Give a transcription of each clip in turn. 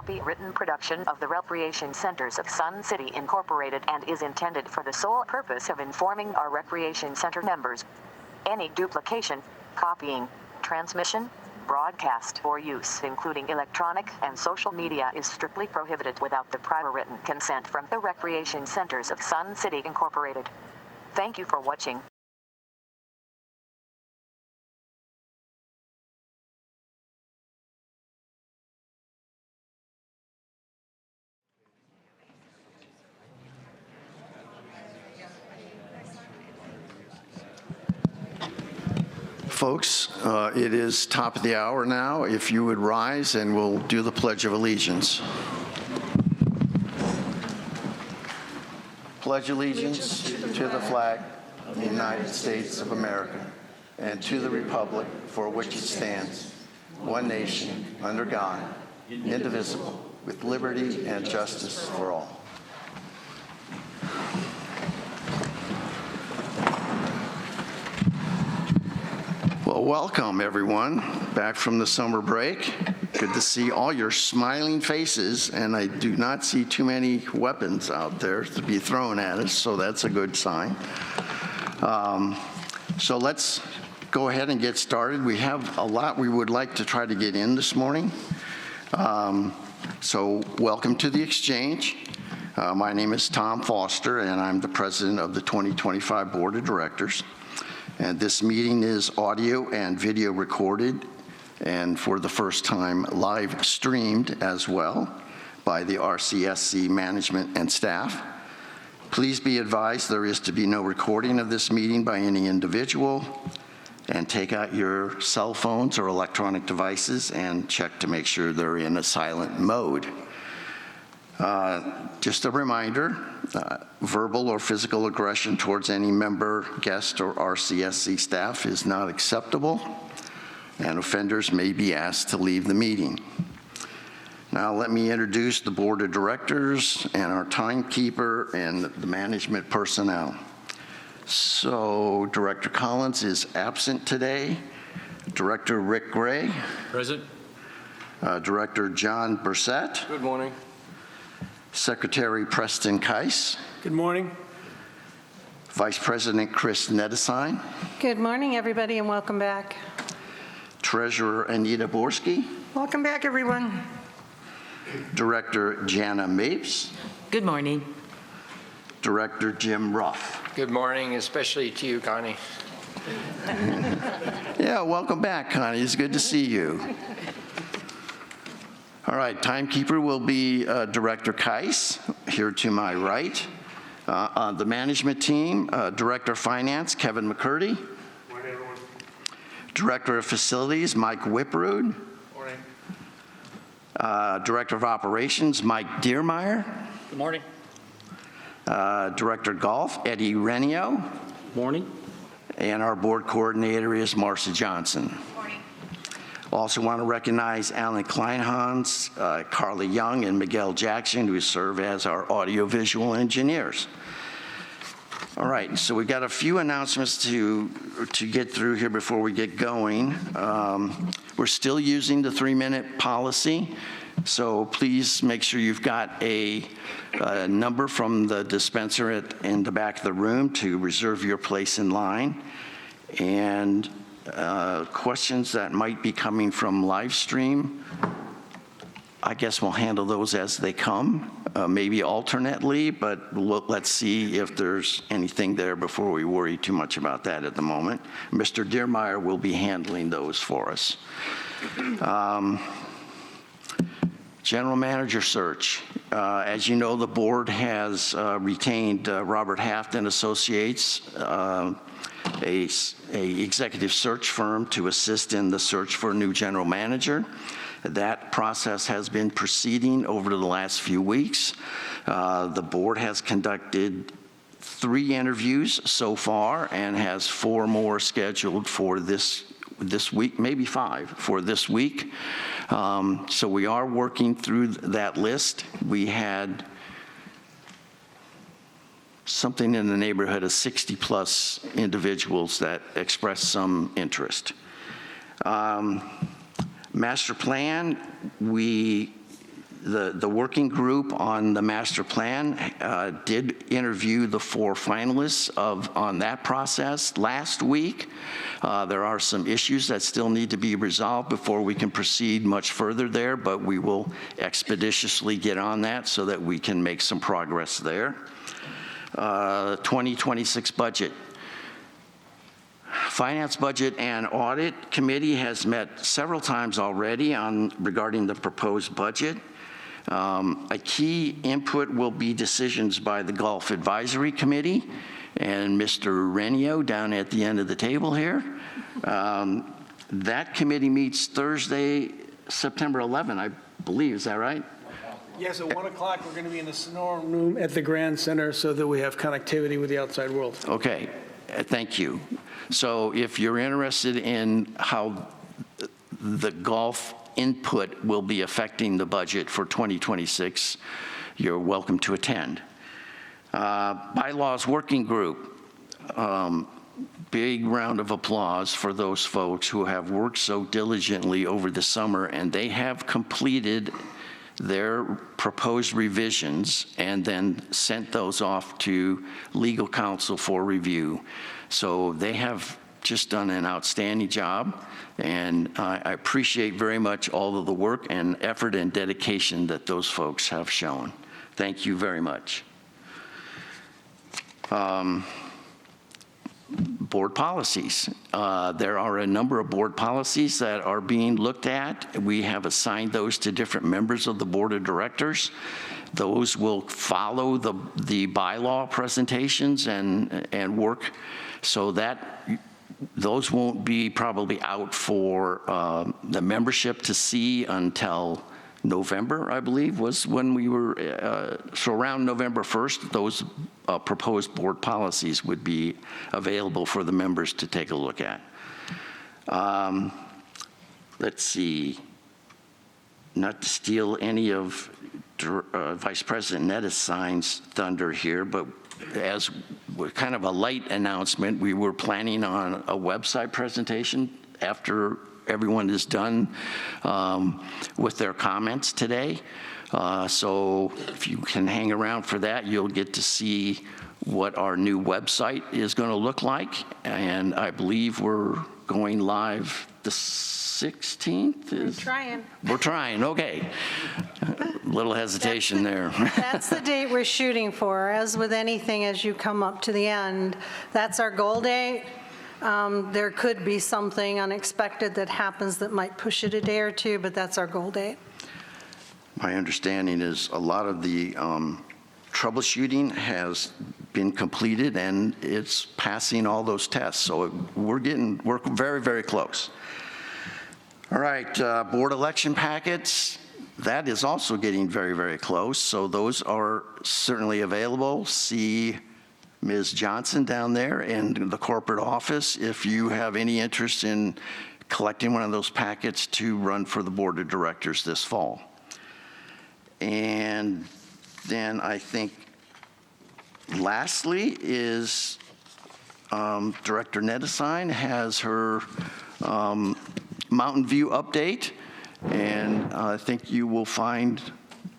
copywritten production of the Recreation Centers of Sun City Incorporated and is intended for the sole purpose of informing our Recreation Center members. Any duplication, copying, transmission, broadcast, or use, including electronic and social media, is strictly prohibited without the prior written consent from the Recreation Centers of Sun City Incorporated. Thank you for watching. Folks, it is top of the hour now. If you would rise and we'll do the Pledge of Allegiance. Pledge allegiance to the flag of the United States of America and to the republic for which it stands, one nation, under God, indivisible, with liberty and justice for all. Well, welcome everyone back from the summer break. Good to see all your smiling faces, and I do not see too many weapons out there to be thrown at us, so that's a good sign. So let's go ahead and get started. We have a lot we would like to try to get in this morning. So welcome to the Exchange. My name is Tom Foster, and I'm the president of the 2025 Board of Directors. And this meeting is audio and video recorded, and for the first time live streamed as well by the RCSC management and staff. Please be advised there is to be no recording of this meeting by any individual, and take out your cell phones or electronic devices and check to make sure they're in a silent mode. Just a reminder, verbal or physical aggression towards any member, guest, or RCSC staff is not acceptable, and offenders may be asked to leave the meeting. Now let me introduce the Board of Directors and our timekeeper and the management personnel. So Director Collins is absent today. Director Rick Gray. Present. Director John Bursett. Good morning. Secretary Preston Keiss. Good morning. Vice President Chris Nedesine. Good morning, everybody, and welcome back. Treasurer Anita Borski. Welcome back, everyone. Director Jana Mapes. Good morning. Director Jim Ruff. Good morning, especially to you, Connie. Yeah, welcome back, Connie. It's good to see you. All right, timekeeper will be Director Keiss, here to my right. On the management team, Director of Finance, Kevin McCurdy. Good morning, everyone. Director of Facilities, Mike Whipperud. Morning. Director of Operations, Mike Diermeyer. Good morning. Director of Golf, Eddie Renio. Morning. And our board coordinator is Marcia Johnson. Also want to recognize Alan Kleinhans, Carly Young, and Miguel Jackson, who serve as our audiovisual engineers. All right, so we've got a few announcements to get through here before we get going. We're still using the 3-minute policy, so please make sure you've got a number from the dispenser in the back of the room to reserve your place in line. And questions that might be coming from live stream, I guess we'll handle those as they come, maybe alternately, but let's see if there's anything there before we worry too much about that at the moment. Mr. Diermeyer will be handling those for us. General manager search. As you know, the board has retained Robert Haft and Associates, a executive search firm, to assist in the search for a new general manager. That process has been proceeding over the last few weeks. The board has conducted 3 interviews so far and has 4 more scheduled for this week, maybe 5 for this week. So we are working through that list. We had something in the neighborhood of 60-plus individuals that expressed some interest. Master plan, we the working group on the master plan did interview the 4 finalists on that process last week. There are some issues that still need to be resolved before we can proceed much further there, but we will expeditiously get on that so that we can make some progress there. 2026 budget. Finance, Budget, and Audit Committee has met several times already regarding the proposed budget. A key input will be decisions by the Golf Advisory Committee and Mr. Renio down at the end of the table here. That committee meets Thursday, September 11, I believe. Is that right? Yes, at 1 o'clock, we're going to be in the Sonora Room at the Grand Center so that we have connectivity with the outside world. Okay, thank you. So if you're interested in how the golf input will be affecting the budget for 2026, you're welcome to attend. Bylaws Working Group, big round of applause for those folks who have worked so diligently over the summer, and they have completed their proposed revisions and then sent those off to legal counsel for review. So they have just done an outstanding job, and I appreciate very much all of the work and effort and dedication that those folks have shown. Thank you very much. Board policies. There are a number of board policies that are being looked at. We have assigned those to different members of the board of directors. Those will follow the bylaw presentations and work so that those won't be probably out for the membership to see until November, I believe, was when we were, so around November 1st, those proposed board policies would be available for the members to take a look at. Let's see, not to steal any of Vice President Nettesign's thunder here, but as kind of a light announcement, we were planning on a website presentation after everyone is done with their comments today. So if you can hang around for that, you'll get to see what our new website is going to look like. And I believe we're going live the 16th? We're trying, okay. Little hesitation there. That's the date we're shooting for. As with anything, as you come up to the end, that's our goal date. There could be something unexpected that happens that might push it a day or two, but that's our goal date. My understanding is a lot of the troubleshooting has been completed and it's passing all those tests. So we're very, very close. All right, board election packets, that is also getting very, very close. So those are certainly available. See Ms. Johnson down there in the corporate office if you have any interest in collecting one of those packets to run for the board of directors this fall. And then I think lastly is Director Nettesine has her Mountain View update, and I think you will find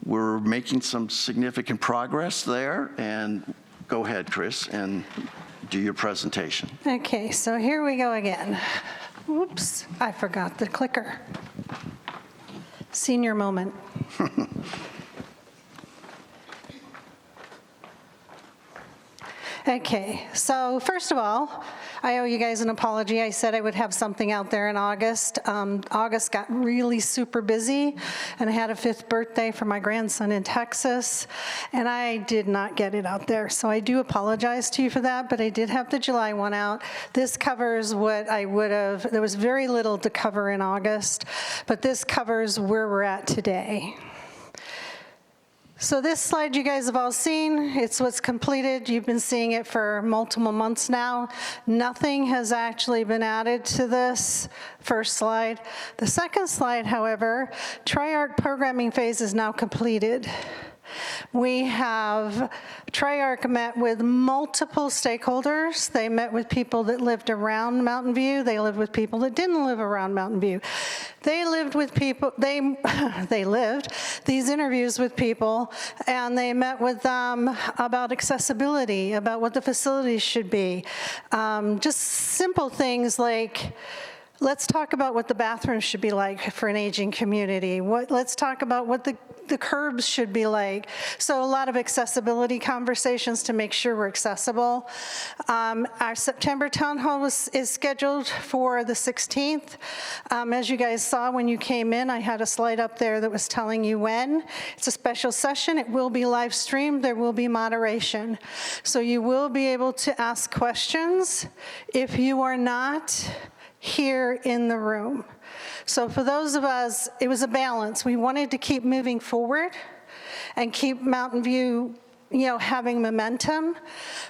we're making some significant progress there. And go ahead, Chris, and do your presentation. Okay, so here we go again. Whoops, I forgot the clicker. Senior moment. Okay, so first of all, I owe you guys an apology. I said I would have something out there in August. August got really super busy, and I had a 5th birthday for my grandson in Texas, and I did not get it out there. So I do apologize to you for that, but I did have the July one out. This covers what I would have, there was very little to cover in August, but this covers where we're at today. So this slide you guys have all seen. It's what's completed. You've been seeing it for multiple months now. Nothing has actually been added to this first slide. The second slide, however, Tri-Arc programming phase is now completed. We have, Triarch met with multiple stakeholders. They met with people that lived around Mountain View. They lived with people that didn't live around Mountain View. They lived with people, they lived these interviews with people, and they met with them about accessibility, about what the facilities should be. Just simple things like, let's talk about what the bathrooms should be like for an aging community. Let's talk about what the curbs should be like. So a lot of accessibility conversations to make sure we're accessible. Our September town hall is scheduled for the 16th. As you guys saw when you came in, I had a slide up there that was telling you when. It's a special session. It will be live streamed. There will be moderation. So you will be able to ask questions if you are not here in the room. So for those of us, it was a balance. We wanted to keep moving forward and keep Mountain View, having momentum,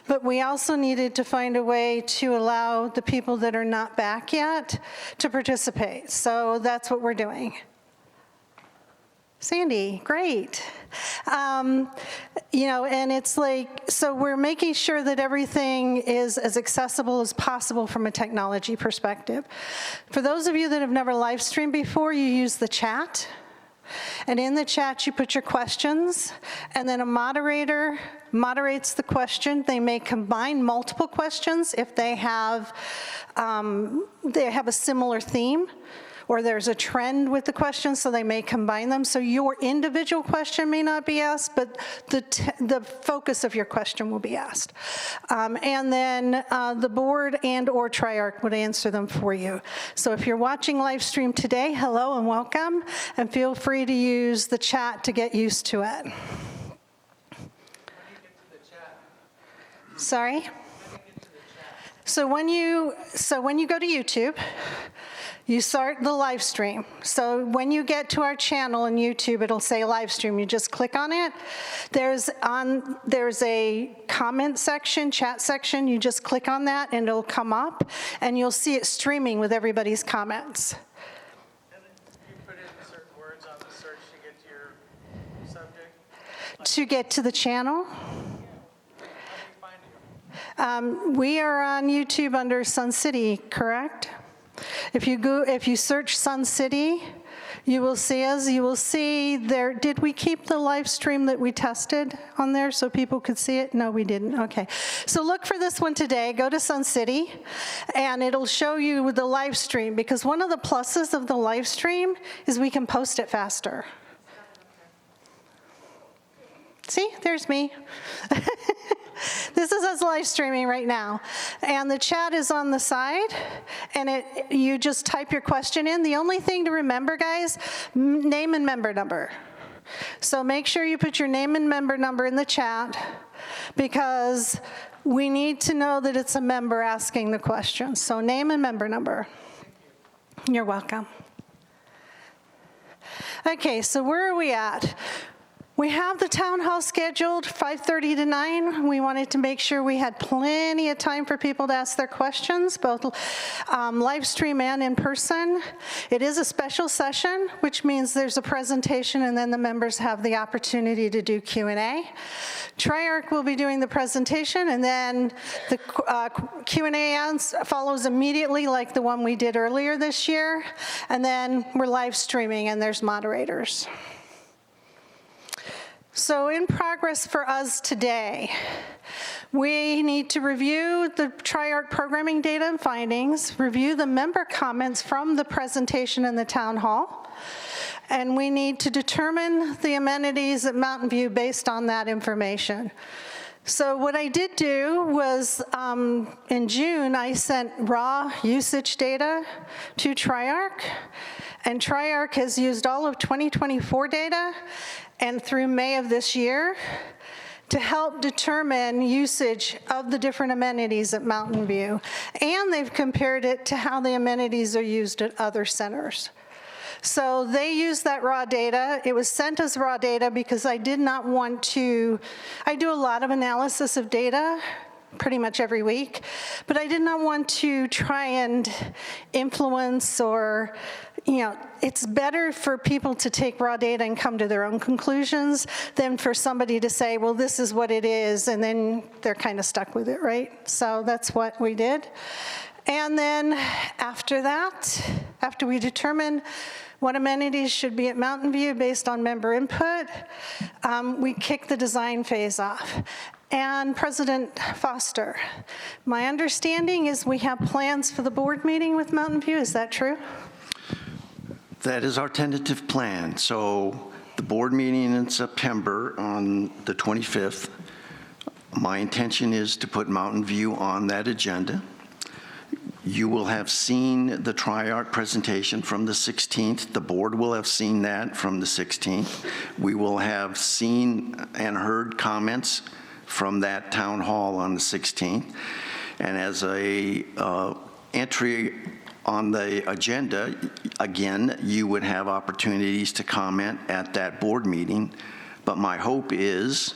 but we also needed to find a way to allow the people that are not back yet to participate. So that's what we're doing. Sandy, great. And it's like, so we're making sure that everything is as accessible as possible from a technology perspective. For those of you that have never live streamed before, you use the chat. And in the chat, you put your questions, and then a moderator moderates the question. They may combine multiple questions if they have a similar theme, or there's a trend with the questions, so they may combine them. So your individual question may not be asked, but the focus of your question will be asked. And then the board and or Triarch would answer them for you. So if you're watching live stream today, hello and welcome, and feel free to use the chat to get used to it. Sorry? So when you go to YouTube, you start the live stream. So when you get to our channel on YouTube, it'll say live stream. You just click on it. There's a comment section, chat section. You just click on that and it'll come up and you'll see it streaming with everybody's comments. And then you put in certain words on the search to get to your subject? To get to the channel? How do you find you? We are on YouTube under Sun City, correct? If you search Sun City, you will see us. You will see there. Did we keep the live stream that we tested on there so people could see it? No, we didn't. Okay. So look for this one today. Go to Sun City, and it'll show you the live stream, because one of the pluses of the live stream is we can post it faster. See, there's me. This is us live streaming right now. And the chat is on the side, and you just type your question in. The only thing to remember, guys, name and member number. So make sure you put your name and member number in the chat, because we need to know that it's a member asking the question. So name and member number. You're welcome. Okay, so where are we at? We have the town hall scheduled 5:30 to 9. We wanted to make sure we had plenty of time for people to ask their questions, both live stream and in person. It is a special session, which means there's a presentation and then the members have the opportunity to do Q&A. Triarch will be doing the presentation, and then the Q&A follows immediately, like the one we did earlier this year. And then we're live streaming and there's moderators. So in progress for us today, we need to review the Triarch programming data and findings, review the member comments from the presentation in the town hall, and we need to determine the amenities at Mountain View based on that information. So what I did do was, in June, I sent raw usage data to Triarch, and Triarch has used all of 2024 data and through May of this year to help determine usage of the different amenities at Mountain View. And they've compared it to how the amenities are used at other centers. So they used that raw data. It was sent as raw data because I did not want to, I do a lot of analysis of data pretty much every week, but I did not want to try and influence or, it's better for people to take raw data and come to their own conclusions than for somebody to say, well, this is what it is, and then they're kind of stuck with it, right? So that's what we did. And then after that, after we determined what amenities should be at Mountain View based on member input, we kicked the design phase off. And President Foster, my understanding is we have plans for the board meeting with Mountain View. Is that true? That is our tentative plan. So the board meeting in September on the 25th, my intention is to put Mountain View on that agenda. You will have seen the Tri-Arc presentation from the 16th. The board will have seen that from the 16th. We will have seen and heard comments from that town hall on the 16th. And as a entry on the agenda, again, you would have opportunities to comment at that board meeting. But my hope is,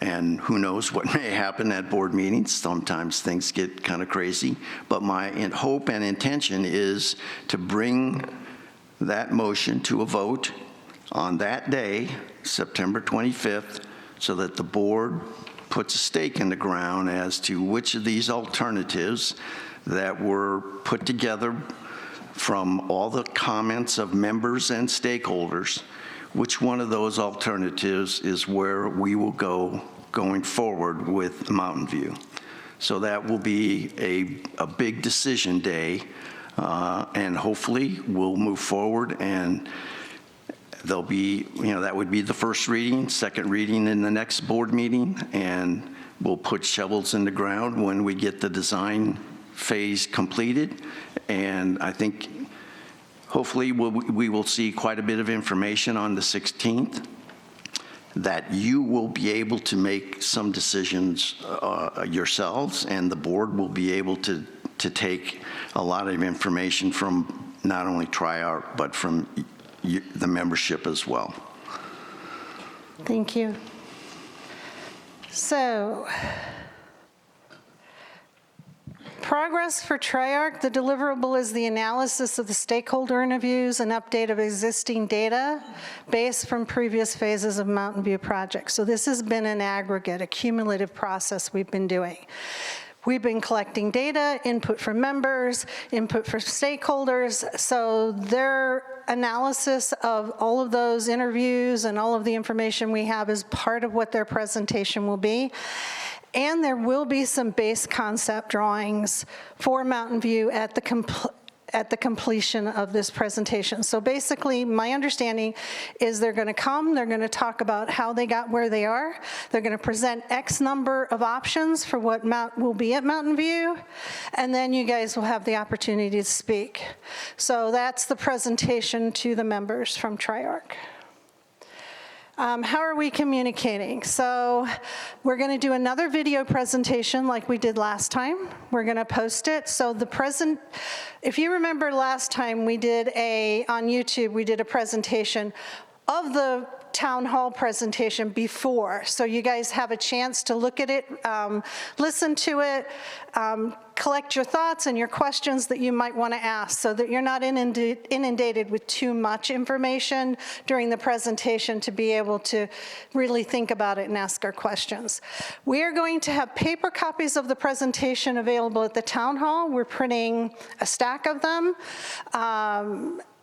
and who knows what may happen at board meetings, sometimes things get kind of crazy, but my hope and intention is to bring that motion to a vote on that day, September 25th, so that the board puts a stake in the ground as to which of these alternatives that were put together from all the comments of members and stakeholders, which one of those alternatives is where we will go going forward with Mountain View. So that will be a big decision day, and hopefully we'll move forward, and there'll be, that would be the first reading, second reading in the next board meeting, and we'll put shovels in the ground when we get the design phase completed. And I think hopefully we will see quite a bit of information on the 16th that you will be able to make some decisions yourselves, and the board will be able to take a lot of information from not only Tri-Arc, but from the membership as well. Thank you. So, progress for Tri-Arc, the deliverable is the analysis of the stakeholder interviews and update of existing data based from previous phases of Mountain View project. So this has been an aggregate, a cumulative process we've been doing. We've been collecting data, input from members, input from stakeholders, so their analysis of all of those interviews and all of the information we have is part of what their presentation will be. And there will be some base concept drawings for Mountain View at the completion of this presentation. So basically, my understanding is they're going to come, they're going to talk about how they got where they are, they're going to present X number of options for what will be at Mountain View, and then you guys will have the opportunity to speak. So that's the presentation to the members from Tri-Arc. How are we communicating? So we're going to do another video presentation like we did last time. We're going to post it. So if you remember last time we did on YouTube, we did a presentation of the town hall presentation before. So you guys have a chance to look at it, listen to it, collect your thoughts and your questions that you might want to ask so that you're not inundated with too much information during the presentation to be able to really think about it and ask our questions. We are going to have paper copies of the presentation available at the town hall. We're printing a stack of them.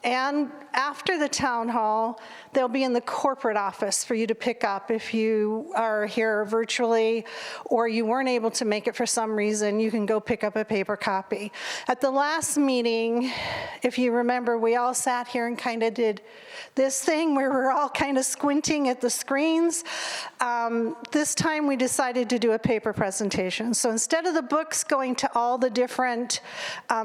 And after the town hall, they'll be in the corporate office for you to pick up if you are here virtually or you weren't able to make it for some reason. You can go pick up a paper copy. At the last meeting, if you remember, we all sat here and kind of did this thing where we're all kind of squinting at the screens. This time we decided to do a paper presentation. So instead of the books going to all the different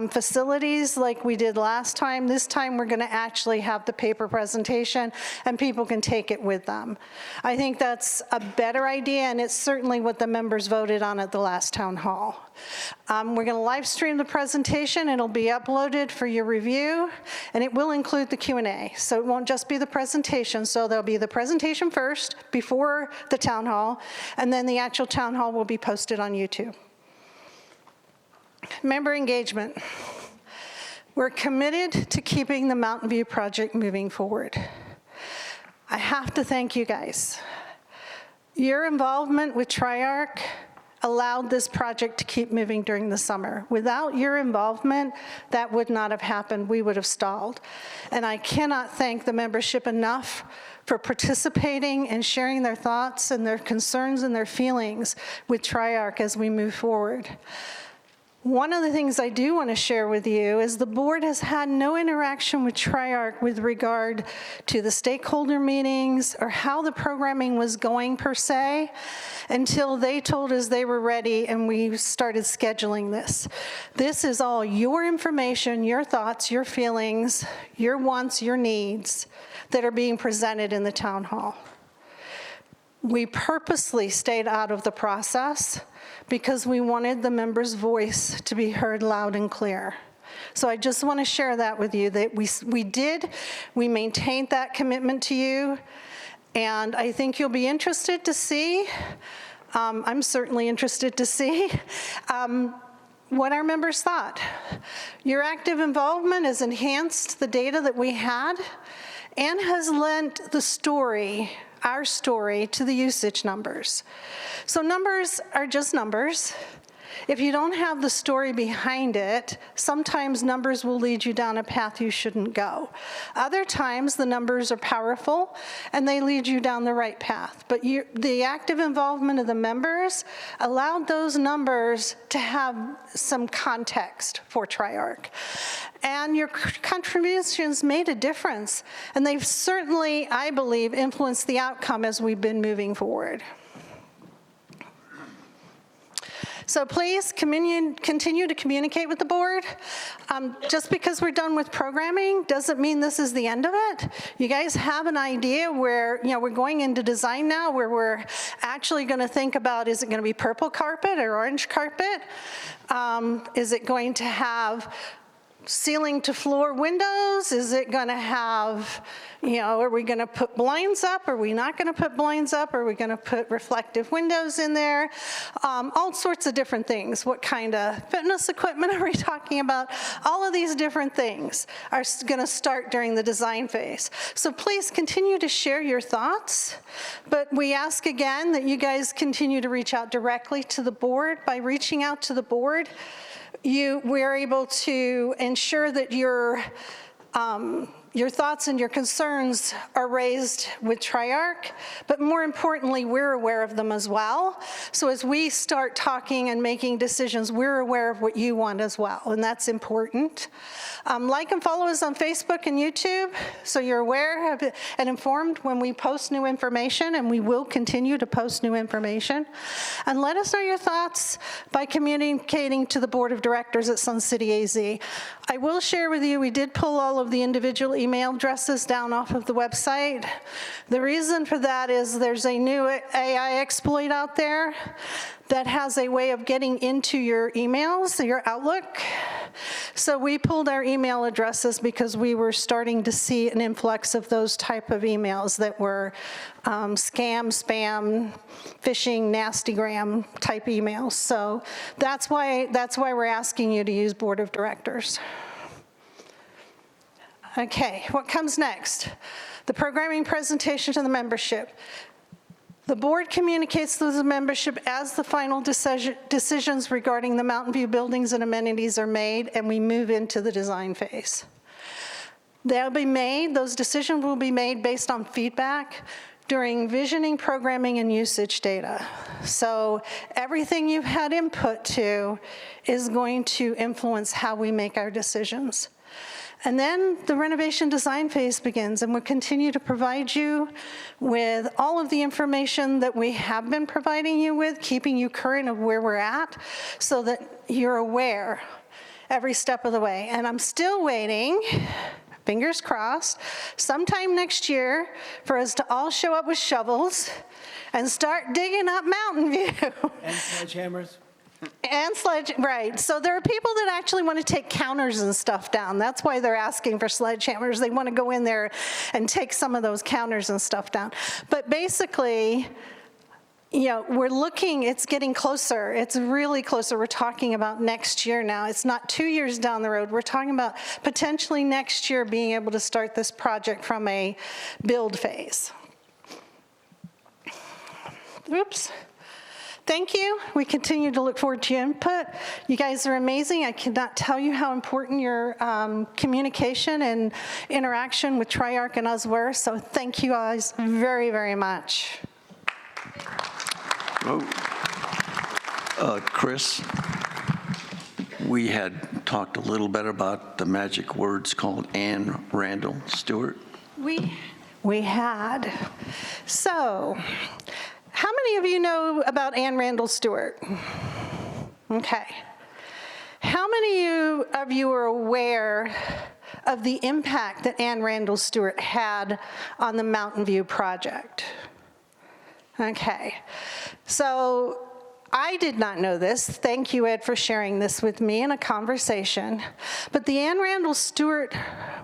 facilities like we did last time, this time we're we're going to actually have the paper presentation and people can take it with them. I think that's a better idea, and it's certainly what the members voted on at the last town hall. We're going to live stream the presentation. It'll be uploaded for your review, and it will include the Q&A. So it won't just be the presentation. So there'll be the presentation first before the town hall, and then the actual town hall will be posted on YouTube. Member engagement. We're committed to keeping the Mountain View project moving forward. I have to thank you guys. Your involvement with Triarch allowed this project to keep moving during the summer. Without your involvement, that would not have happened. We would have stalled. And I cannot thank the membership enough for participating and sharing their thoughts and their concerns and their feelings with Triarch as we move forward. One of the things I do want to share with you is the board has had no interaction with Triarch with regard to the stakeholder meetings or how the programming was going per se until they told us they were ready and we started scheduling this. This is all your information, your thoughts, your feelings, your wants, your needs that are being presented in the town hall. We purposely stayed out of the process because we wanted the members' voice to be heard loud and clear. So I just want to share that with you, that we maintained that commitment to you, and I think you'll be interested to see, I'm certainly interested to see, what our members thought. Your active involvement has enhanced the data that we had and has lent the story, our story, to the usage numbers. So numbers are just numbers. If you don't have the story behind it, sometimes numbers will lead you down a path you shouldn't go. Other times, the numbers are powerful, and they lead you down the right path. But the active involvement of the members allowed those numbers to have some context for Triarch. And your contributions made a difference, and they've certainly, I believe, influenced the outcome as we've been moving forward. So please continue to communicate with the board. Just because we're done with programming doesn't mean this is the end of it. You guys have an idea where, we're going into design now where we're actually going to think about, is it going to be purple carpet or orange carpet? Is it going to have ceiling to floor windows? Is it going to have, are we going to put blinds up? Are we not going to put blinds up? Are we going to put reflective windows in there? All sorts of different things. What kind of fitness equipment are we talking about? All of these different things are going to start during the design phase. So please continue to share your thoughts, but we ask again that you guys continue to reach out directly to the board. By reaching out to the board, we're able to ensure that your thoughts and your concerns are raised with Triarch, but more importantly, we're aware of them as well. So as we start talking and making decisions, we're aware of what you want as well, and that's important. Like and follow us on Facebook and YouTube so you're aware of and informed when we post new information, and we will continue to post new information. And let us know your thoughts by communicating to the Board of Directors at Sun City AZ. I will share with you, we did pull all of the individual email addresses down off of the website. The reason for that is there's a new AI exploit out there that has a way of getting into your emails, your Outlook. So we pulled our email addresses because we were starting to see an influx of those type of emails that were scam, spam, phishing, nastygram type emails. So that's why we're asking you to use Board of Directors. Okay, what comes next? The programming presentation to the membership. The board communicates to the membership as the final decisions regarding the Mountain View buildings and amenities are made, and we move into the design phase. Those decisions will be made based on feedback during visioning, programming, and usage data. So everything you've had input to is going to influence how we make our decisions. And then the renovation design phase begins, and we'll continue to provide you with all of the information that we have been providing you with, keeping you current of where we're at, so that you're aware every step of the way. And I'm still waiting fingers crossed, sometime next year for us to all show up with shovels and start digging up Mountain View. And sledgehammers? Right. So there are people that actually want to take counters and stuff down. That's why they're asking for sledgehammers. They want to go in there and take some of those counters and stuff down. But basically, you know, we're looking, it's getting closer. It's really closer. We're talking about next year now. It's not 2 years down the road. We're talking about potentially next year being able to start this project from a build phase. Oops. Thank you. We continue to look forward to your input. You guys are amazing. I cannot tell you how important your communication and interaction with Triarch and us were. So thank you guys very, very much. Chris, we had talked a little bit about the magic words called Anne Randall Stewart. We had. So, how many of you know about Anne Randall Stewart? Okay. How many of you are aware of the impact that Anne Randall Stewart had on the Mountain View project? Okay. So I did not know this. Thank you, Ed, for sharing this with me in a conversation. But the Anne Randall Stewart,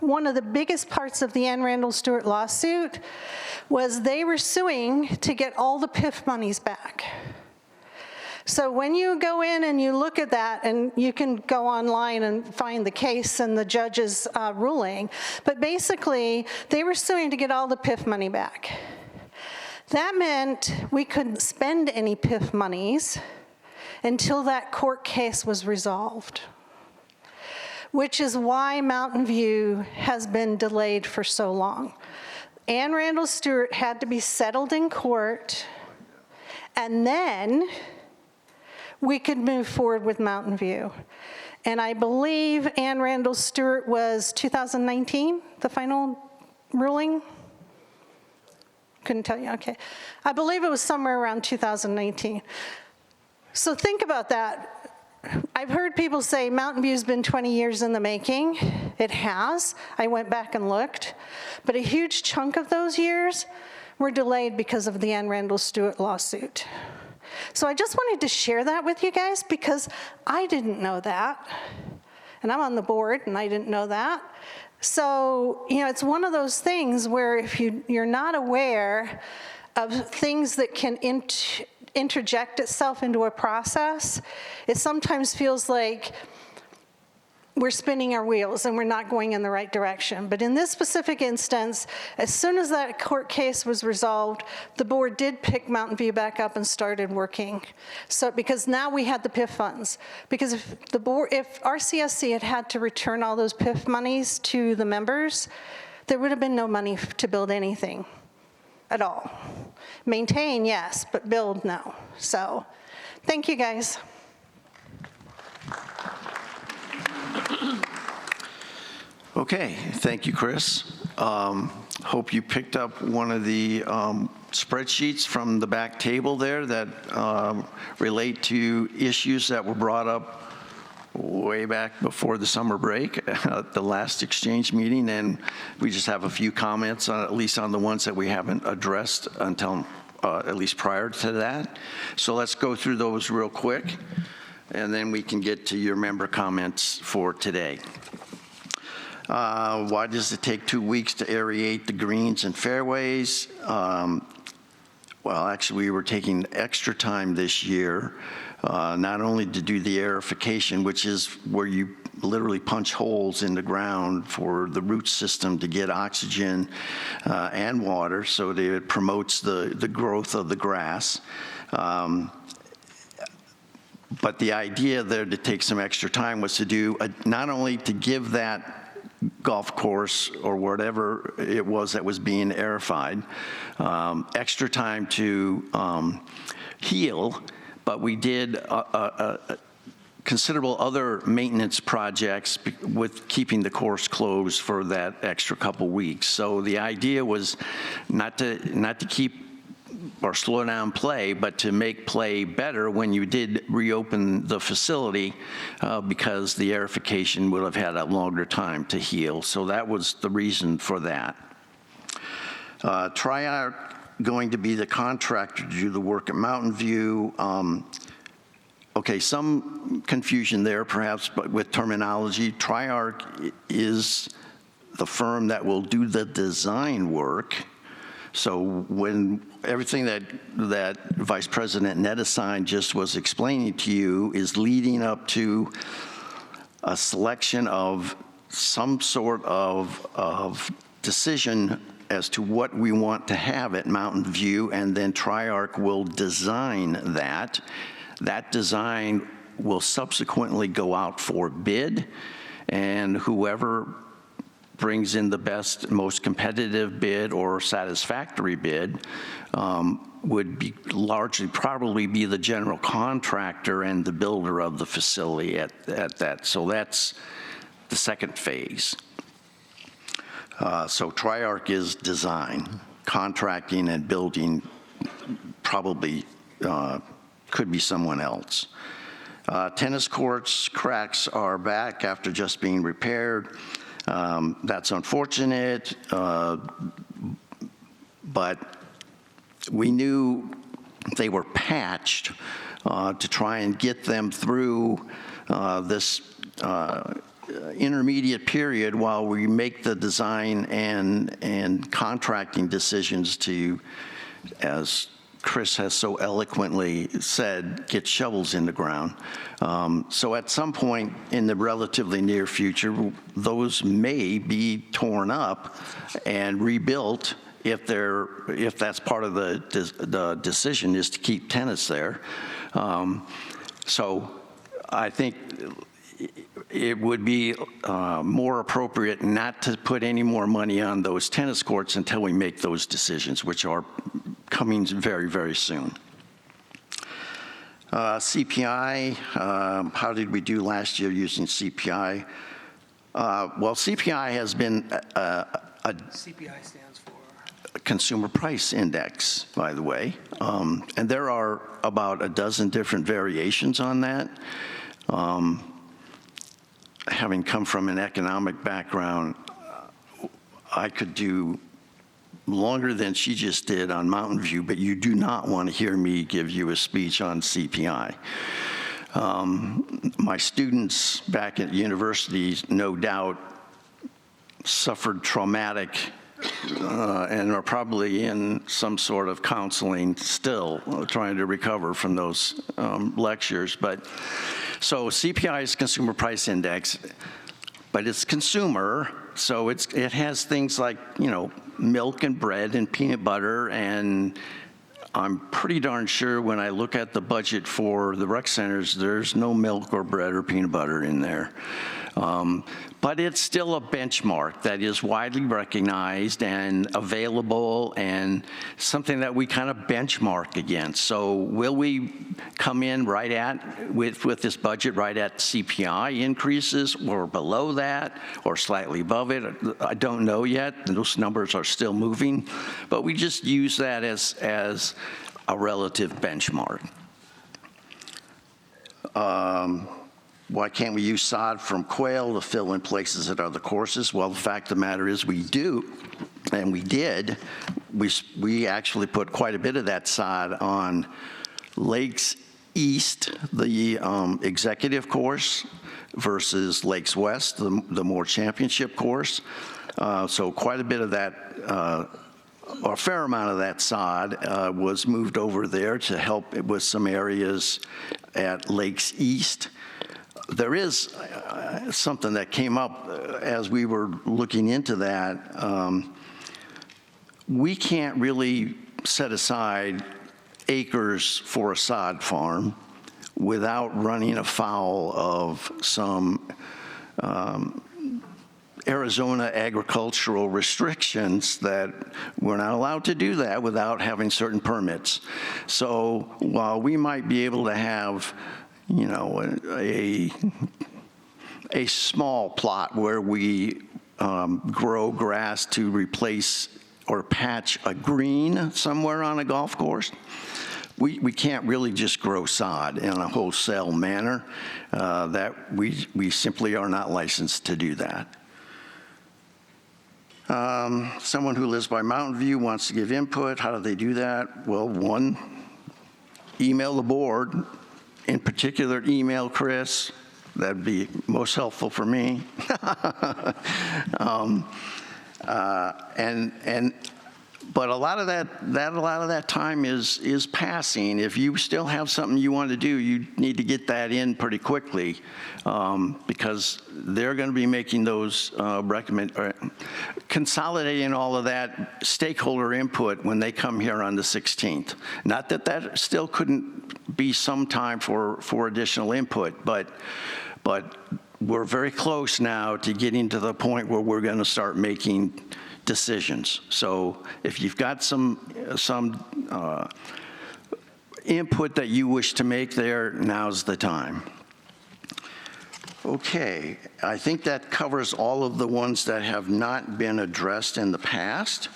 one of the biggest parts of the Anne Randall Stewart lawsuit was they were suing to get all the PIF monies back. So when you go in and you look at that, and you can go online and find the case and the judge's ruling, but basically they were suing to get all the PIF money back. That meant we couldn't spend any PIF monies until that court case was resolved, which is why Mountain View has been delayed for so long. Anne Randall Stewart had to be settled in court, and then we could move forward with Mountain View. And I believe Anne Randall Stewart was 2019, the final ruling? Couldn't tell you, okay. I believe it was somewhere around 2019. So think about that. I've heard people say Mountain View's been 20 years in the making. It has. I went back and looked. But a huge chunk of those years were delayed because of the Anne Randall Stewart lawsuit. So I just wanted to share that with you guys because I didn't know that. And I'm on the board and I didn't know that. So, you know, it's one of those things where if you're not aware of things that can interject itself into a process, it sometimes feels like we're spinning our wheels and we're not going in the right direction. But in this specific instance, as soon as that court case was resolved, the board did pick Mountain View back up and started working. So because now we had the PIF funds. Because if RCSC had to return all those PIF monies to the members, there would have been no money to build anything at all. Maintain, yes, but build, no. So thank you, guys. Okay, thank you, Chris. Hope you picked up one of the spreadsheets from the back table there that relate to issues that were brought up way back before the summer break at the last exchange meeting, and we just have a few comments, at least on the ones that we haven't addressed until at least prior to that. So let's go through those real quick, and then we can get to your member comments for today. Why does it take 2 weeks to aerate the greens and fairways? Well, actually, we were taking extra time this year, not only to do the aerification, which is where you literally punch holes in the ground for the root system to get oxygen and water, so that it promotes the growth of the grass. But the idea there to take some extra time was to do, not only to give that golf course or whatever it was that was being aerified extra time to heal, but we did considerable other maintenance projects with keeping the course closed for that extra couple weeks. So the idea was not to keep or slow down play, but to make play better when you did reopen the facility because the aerification would have had a longer time to heal. So that was the reason for that. Triarch going to be the contractor to do the work at Mountain View. Okay, some confusion there perhaps, but with terminology. Triarch is the firm that will do the design work. So when everything that Vice President Nettesheim just was explaining to you is leading up to a selection of some sort of decision as to what we want to have at Mountain View, and then Triarch will design that. That design will subsequently go out for bid, and whoever brings in the best, most competitive bid or satisfactory bid would be largely probably be the general contractor and the builder of the facility at that. So that's the second phase. So Triarch is design, contracting and building probably could be someone else. Tennis courts cracks are back after just being repaired. That's unfortunate, but we knew they were patched to try and get them through this intermediate period while we make the design and contracting decisions to, as Chris has so eloquently said, get shovels in the ground. So at some point in the relatively near future, those may be torn up and rebuilt if that's part of the decision is to keep tennis there. So I think it would be more appropriate not to put any more money on those tennis courts until we make those decisions, which are coming very, very soon. CPI, how did we do last year using CPI? Well, CPI has been CPI stands for? Consumer Price Index, by the way. And there are about a dozen different variations on that. Having come from an economic background, I could do longer than she just did on Mountain View, but you do not want to hear me give you a speech on CPI. My students back at universities, no doubt, suffered traumatic and are probably in some sort of counseling still, trying to recover from those lectures. But so CPI is Consumer Price Index, but it's consumer, so it has things like, milk and bread and peanut butter, and I'm pretty darn sure when I look at the budget for the rec centers, there's no milk or bread or peanut butter in there. But it's still a benchmark that is widely recognized and available and something that we kind of benchmark against. So will we come in right at, with this budget, right at CPI increases or below that or slightly above it? I don't know yet. Those numbers are still moving, but we just use that as a relative benchmark. Why can't we use sod from quail to fill in places at other courses? Well, the fact of the matter is we do, and we did. We actually put quite a bit of that sod on Lakes East, the executive course, versus Lakes West, the more championship course. So quite a bit of that, or a fair amount of that sod was moved over there to help with some areas at Lakes East. There is something that came up as we were looking into that. We can't really set aside acres for a sod farm without running afoul of some Arizona agricultural restrictions that we're not allowed to do that without having certain permits. So while we might be able to have a small plot where we grow grass to replace or patch a green somewhere on a golf course, we can't really just grow sod in a wholesale manner. That we simply are not licensed to do that. Someone who lives by Mountain View wants to give input. How do they do that? Well, one, email the board. In particular, email Chris. That'd be most helpful for me. But a lot of that time is passing. If you still have something you want to do, you need to get that in pretty quickly, because they're going to be making those consolidating all of that stakeholder input when they come here on the 16th. Not that that still couldn't be some time for additional input, but we're very close now to getting to the point where we're going to start making decisions. So if you've got some input that you wish to make there, now's the time. Okay, I think that covers all of the ones that have not been addressed in the past.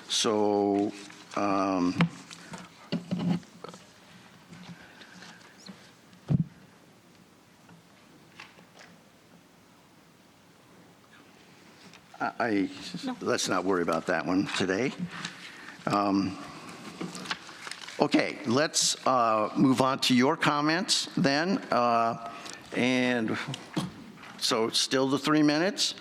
So let's not worry about that one today. Okay, let's move on to your comments then. And so still the 3 minutes.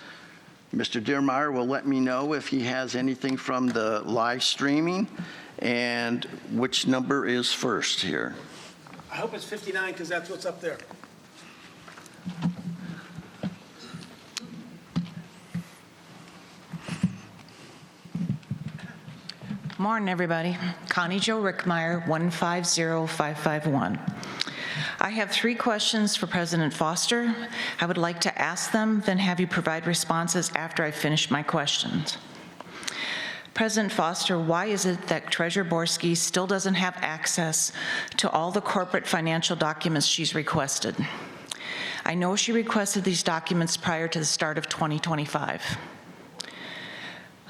Mr. Dearmeyer will let me know if he has anything from the live streaming, and which number is first here. I hope it's 59, because that's what's up there. Morning, everybody. Connie Jo Rickmeyer, 150551. I have 3 questions for President Foster. I would like to ask them, then have you provide responses after I finish my questions. President Foster, why is it that Treasurer Borski still doesn't have access to all the corporate financial documents she's requested? I know she requested these documents prior to the start of 2025.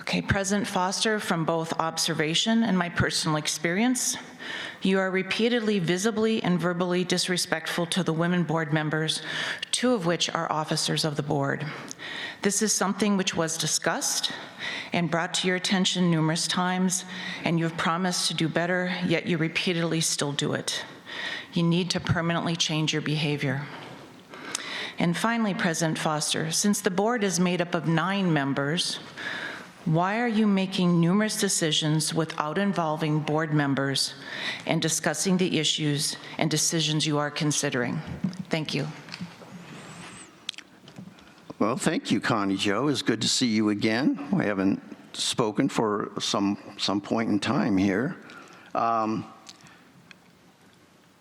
Okay, President Foster, from both observation and my personal experience, you are repeatedly visibly and verbally disrespectful to the women board members, 2 of which are officers of the board. This is something which was discussed and brought to your attention numerous times, and you have promised to do better, yet you repeatedly still do it. You need to permanently change your behavior. And finally, President Foster, since the board is made up of 9 members, why are you making numerous decisions without involving board members and discussing the issues and decisions you are considering? Thank you. Well, thank you, Connie Jo. It's good to see you again. We haven't spoken for some point in time here.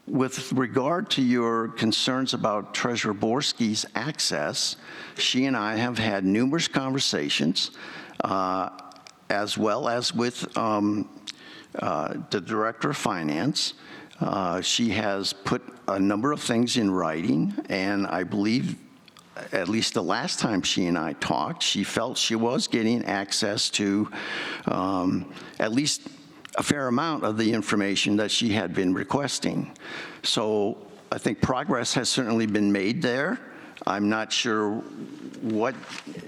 With regard to your concerns about Treasurer Borski's access, she and I have had numerous conversations, as well as with the Director of Finance. She has put a number of things in writing, and I believe at least the last time she and I talked, she felt she was getting access to at least a fair amount of the information that she had been requesting. So I think progress has certainly been made there. I'm not sure what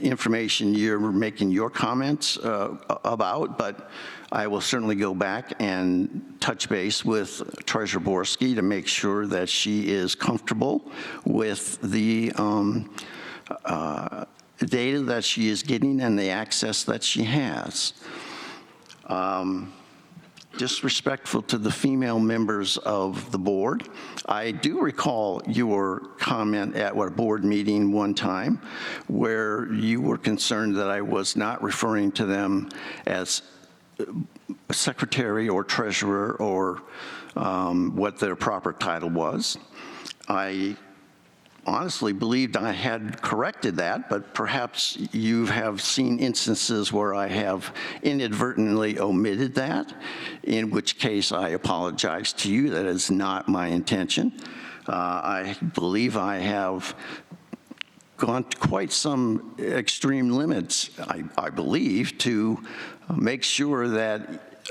information you're making your comments about, but I will certainly go back and touch base with Treasurer Borski to make sure that she is comfortable with the data that she is getting and the access that she has. Disrespectful to the female members of the board. I do recall your comment at our board meeting one time where you were concerned that I was not referring to them as secretary or treasurer or what their proper title was. I honestly believed I had corrected that, but perhaps you have seen instances where I have inadvertently omitted that, in which case I apologize to you. That is not my intention. I believe I have gone to quite some extreme limits, I believe, to make sure that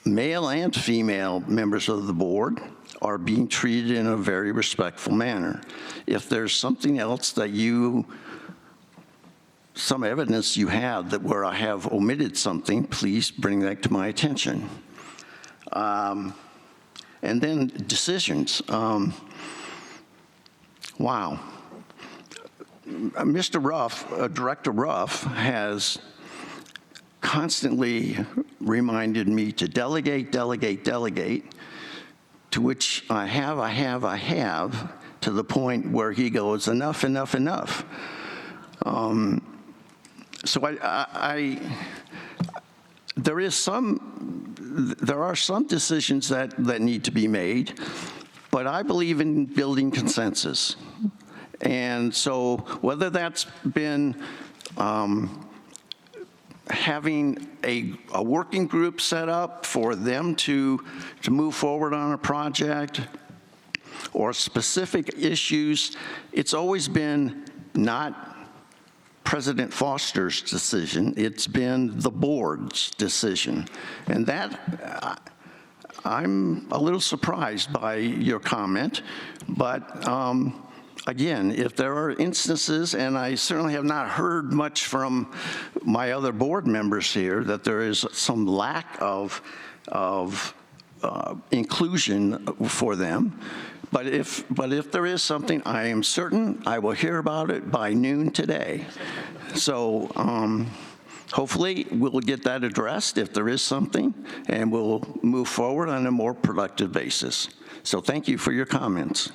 male and female members of the board are being treated in a very respectful manner. If there's something else that some evidence you have that where I have omitted something, please bring that to my attention. And then decisions. Wow. Mr. Ruff, Director Ruff, has constantly reminded me to delegate, to which I have, to the point where he goes, enough. So there are some decisions that need to be made, but I believe in building consensus. And so whether that's been having a working group set up for them to move forward on a project or specific issues, it's always been not President Foster's decision, it's been the board's decision. And that, I'm a little surprised by your comment, but again, if there are instances, and I certainly have not heard much from my other board members here, that there is some lack of inclusion for them. But if there is something, I am certain I will hear about it by noon today. So hopefully we'll get that addressed if there is something, and we'll move forward on a more productive basis. So thank you for your comments.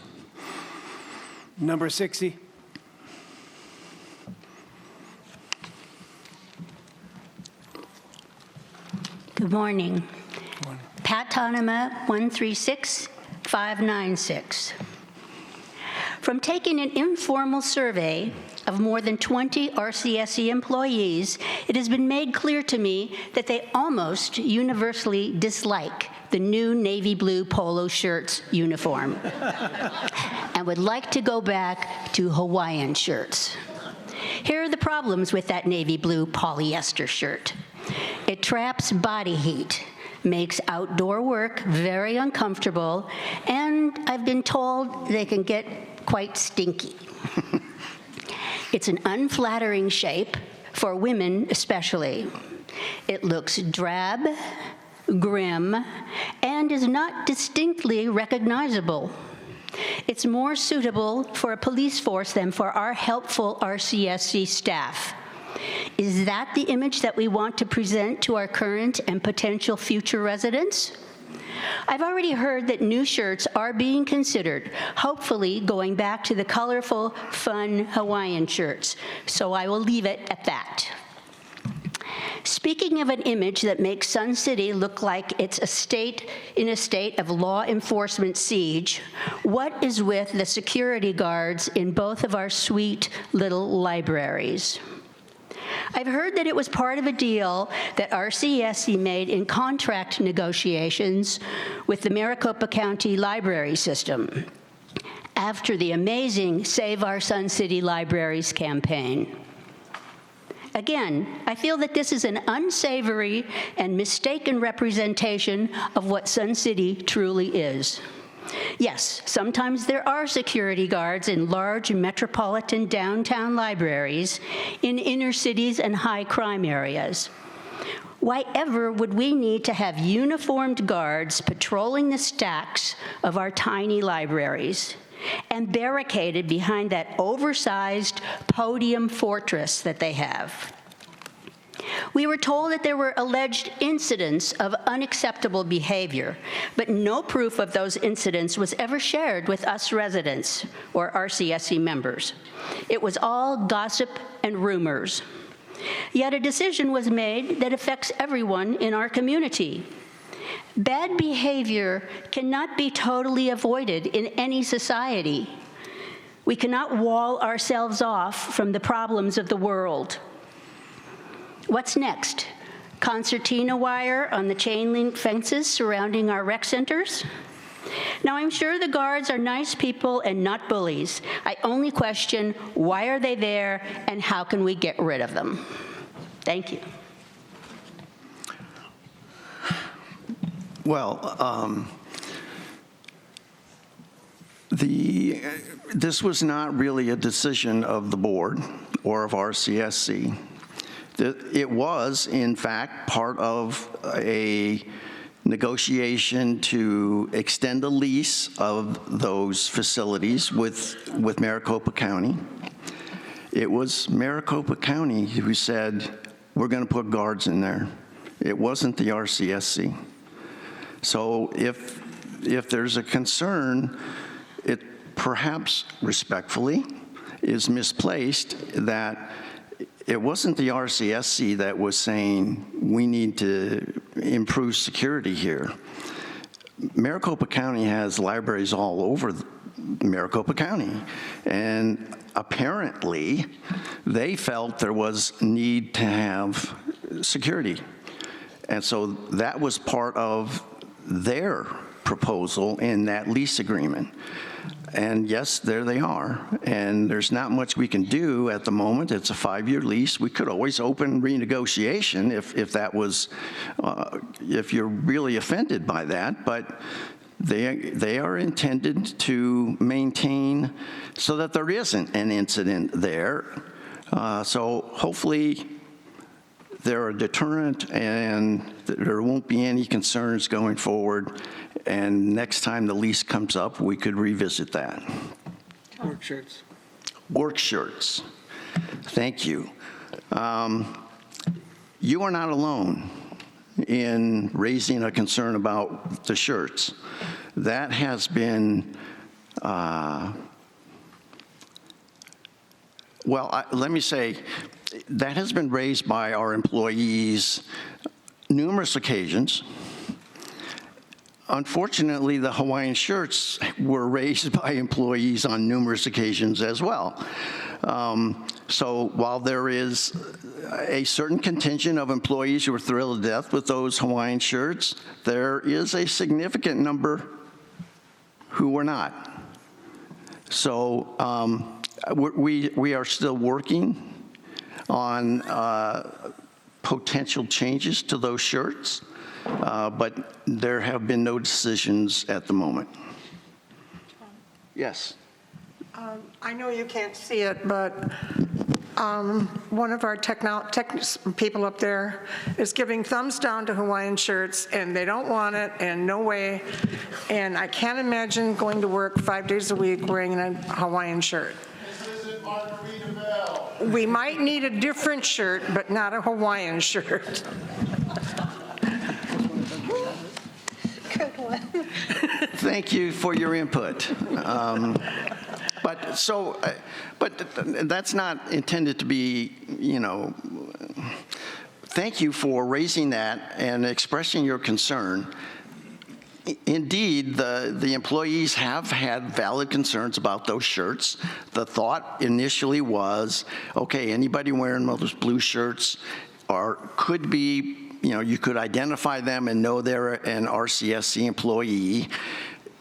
Number 60. Good morning. Pat Tonema, 136596. From taking an informal survey of more than 20 RCSC employees, it has been made clear to me that they almost universally dislike the new navy blue polo shirts uniform and would like to go back to Hawaiian shirts. Here are the problems with that navy blue polyester shirt. It traps body heat, makes outdoor work very uncomfortable, and I've been told they can get quite stinky. It's an unflattering shape, for women especially. It looks drab, grim, and is not distinctly recognizable. It's more suitable for a police force than for our helpful RCSC staff. Is that the image that we want to present to our current and potential future residents? I've already heard that new shirts are being considered, hopefully going back to the colorful, fun Hawaiian shirts, so I will leave it at that. Speaking of an image that makes Sun City look like it's in a state of law enforcement siege, what is with the security guards in both of our sweet little libraries? I've heard that it was part of a deal that RCSC made in contract negotiations with the Maricopa County Library System after the amazing Save Our Sun City Libraries campaign. Again, I feel that this is an unsavory and mistaken representation of what Sun City truly is. Yes, sometimes there are security guards in large metropolitan downtown libraries in inner cities and high crime areas. Why ever would we need to have uniformed guards patrolling the stacks of our tiny libraries and barricaded behind that oversized podium fortress that they have? We were told that there were alleged incidents of unacceptable behavior, but no proof of those incidents was ever shared with us residents or RCSC members. It was all gossip and rumors. Yet a decision was made that affects everyone in our community. Bad behavior cannot be totally avoided in any society. We cannot wall ourselves off from the problems of the world. What's next? Concertina wire on the chain link fences surrounding our rec centers? Now, I'm sure the guards are nice people and not bullies. I only question, why are they there, and how can we get rid of them? Thank you. Well, this was not really a decision of the board or of RCSC. It was, in fact, part of a negotiation to extend the lease of those facilities with Maricopa County. It was Maricopa County who said, we're going to put guards in there. It wasn't the RCSC. So if there's a concern, it perhaps respectfully is misplaced that it wasn't the RCSC that was saying we need to improve security here. Maricopa County has libraries all over Maricopa County, and apparently they felt there was need to have security. And so that was part of their proposal in that lease agreement. And yes, there they are. And there's not much we can do at the moment. It's a 5-year lease. We could always open renegotiation if that was, if you're really offended by that. But they are intended to maintain so that there isn't an incident there. So hopefully they're a deterrent and there won't be any concerns going forward. And next time the lease comes up, we could revisit that. Work shirts. Work shirts. Thank you. You are not alone in raising a concern about the shirts. That has been, let me say, that has been raised by our employees numerous occasions. Unfortunately, the Hawaiian shirts were raised by employees on numerous occasions as well. So while there is a certain contingent of employees who are thrilled to death with those Hawaiian shirts, there is a significant number who were not. So we are still working on potential changes to those shirts. But there have been no decisions at the moment. Yes. I know you can't see it, but one of our people up there is giving thumbs down to Hawaiian shirts, and they don't want it, and no way. And I can't imagine going to work 5 days a week wearing a Hawaiian shirt. This isn't Margaritaville. We might need a different shirt, but not a Hawaiian shirt. Thank you for your input. But that's not intended to be, thank you for raising that and expressing your concern. Indeed, the employees have had valid concerns about those shirts. The thought initially was, okay, anybody wearing those blue shirts could be, you could identify them and know they're an RCSC employee.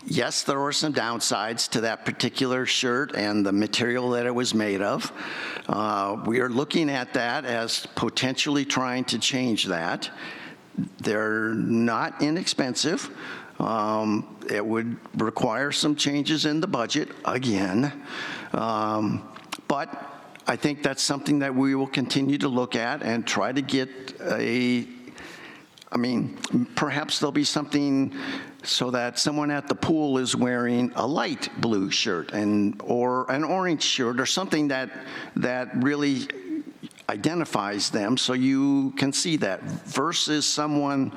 Yes, there were some downsides to that particular shirt and the material that it was made of. We are looking at that as potentially trying to change that. They're not inexpensive. It would require some changes in the budget again. But I think that's something that we will continue to look at and try to get perhaps there'll be something so that someone at the pool is wearing a light blue shirt or an orange shirt or something that really identifies them so you can see that versus someone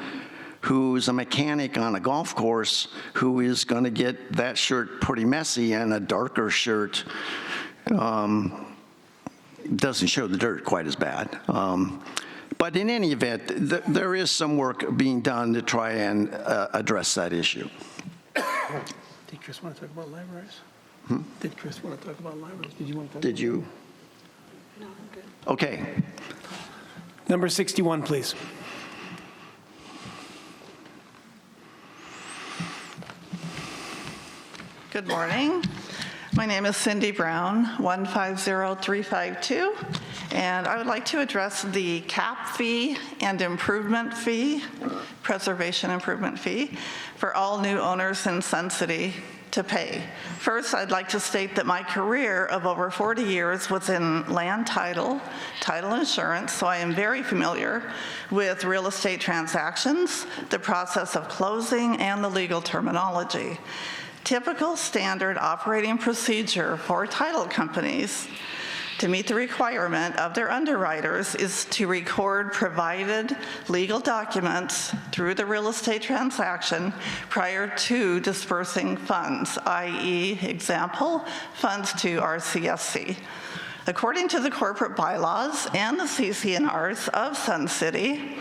who's a mechanic on a golf course who is going to get that shirt pretty messy, and a darker shirt doesn't show the dirt quite as bad. But in any event, there is some work being done to try and address that issue. Did Chris want to talk about libraries? Did Chris want to talk about libraries? Did you want to talk Did you? No, I'm good. Okay. Number 61, please. Good morning. My name is Cindy Brown, 150352, and I would like to address the cap fee and improvement fee, preservation improvement fee, for all new owners in Sun City to pay. First, I'd like to state that my career of over 40 years was in land title insurance, so I am very familiar with real estate transactions, the process of closing, and the legal terminology. Typical standard operating procedure for title companies to meet the requirement of their underwriters is to record provided legal documents through the real estate transaction prior to dispersing funds, i.e., example, funds to RCSC. According to the corporate bylaws and the CC&Rs of Sun City,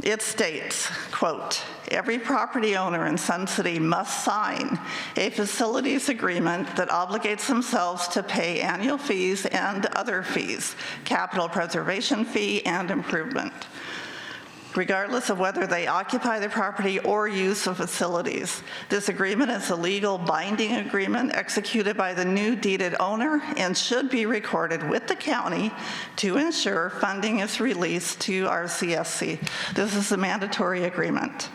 it states, quote, "Every property owner in Sun City must sign a facilities agreement that obligates themselves to pay annual fees and other fees, capital preservation fee and improvement, regardless of whether they occupy the property or use the facilities. This agreement is a legal binding agreement executed by the new deeded owner and should be recorded with the county to ensure funding is released to RCSC. This is a mandatory agreement.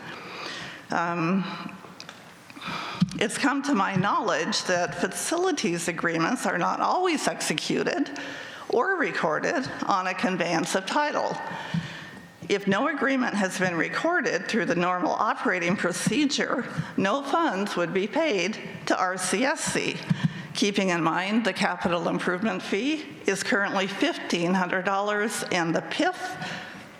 It's come to my knowledge that facilities agreements are not always executed or recorded on a conveyance of title. If no agreement has been recorded through the normal operating procedure, no funds would be paid to RCSC. Keeping in mind the capital improvement fee is currently $1,500 and the PIF,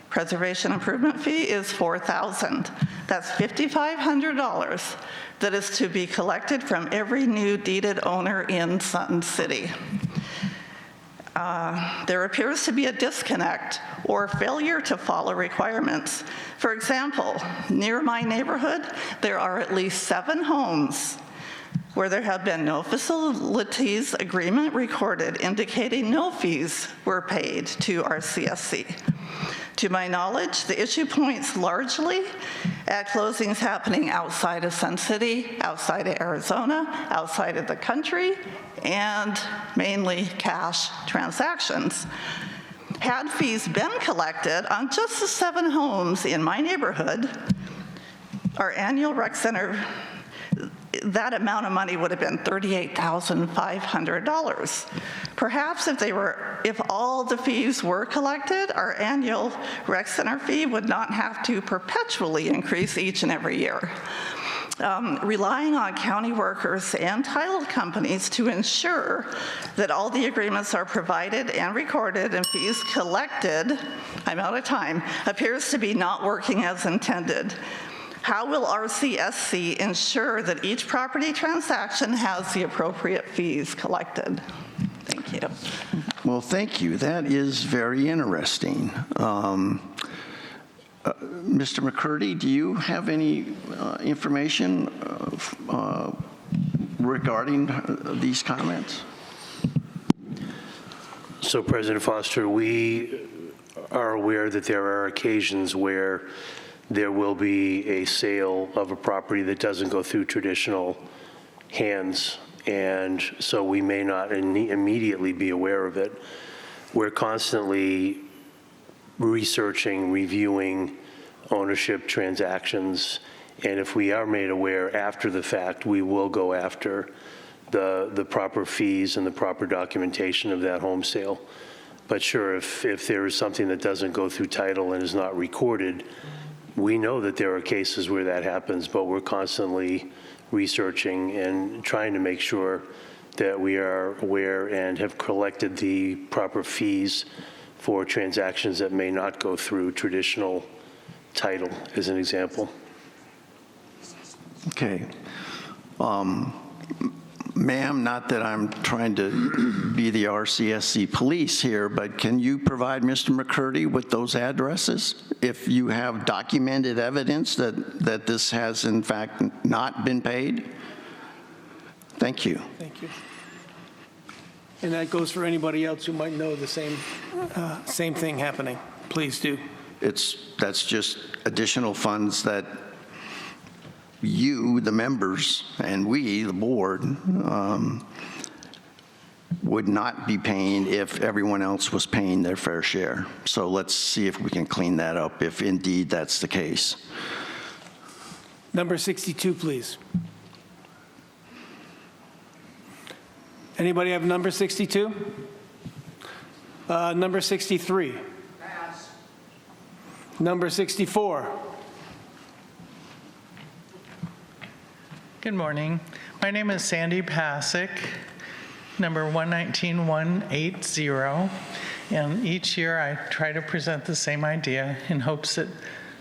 preservation improvement fee, is $4,000. That's $5,500 that is to be collected from every new deeded owner in Sun City. There appears to be a disconnect or failure to follow requirements. For example, near my neighborhood, there are at least 7 homes where there have been no facilities agreement recorded indicating no fees were paid to RCSC. To my knowledge, the issue points largely at closings happening outside of Sun City, outside of Arizona, outside of the country, and mainly cash transactions. Had fees been collected on just the 7 homes in my neighborhood, our annual rec center, that amount of money would have been $38,500. Perhaps if all the fees were collected, our annual rec center fee would not have to perpetually increase each and every year. Relying on county workers and title companies to ensure that all the agreements are provided and recorded and fees collected, I'm out of time, appears to be not working as intended. How will RCSC ensure that each property transaction has the appropriate fees collected? Thank you. Well, thank you. That is very interesting. Mr. McCurdy, do you have any information regarding these comments? So, President Foster, we are aware that there are occasions where there will be a sale of a property that doesn't go through traditional hands, and so we may not immediately be aware of it. We're constantly researching, reviewing ownership transactions, and if we are made aware after the fact, we will go after the proper fees and the proper documentation of that home sale. But sure, if there is something that doesn't go through title and is not recorded, we know that there are cases where that happens, but we're constantly researching and trying to make sure that we are aware and have collected the proper fees for transactions that may not go through traditional title, as an example. Okay. Ma'am, not that I'm trying to be the RCSC police here, but can you provide Mr. McCurdy with those addresses if you have documented evidence that this has in fact not been paid? Thank you. Thank you. And that goes for anybody else who might know the same thing happening. Please do. That's just additional funds that you, the members, and we, the board, would not be paying if everyone else was paying their fair share. So let's see if we can clean that up, if indeed that's the case. Number 62, please. Anybody have number 62? Number 63. Pass. Number 64. Good morning. My name is Sandy Pasick, number 119180. And each year I try to present the same idea in hopes that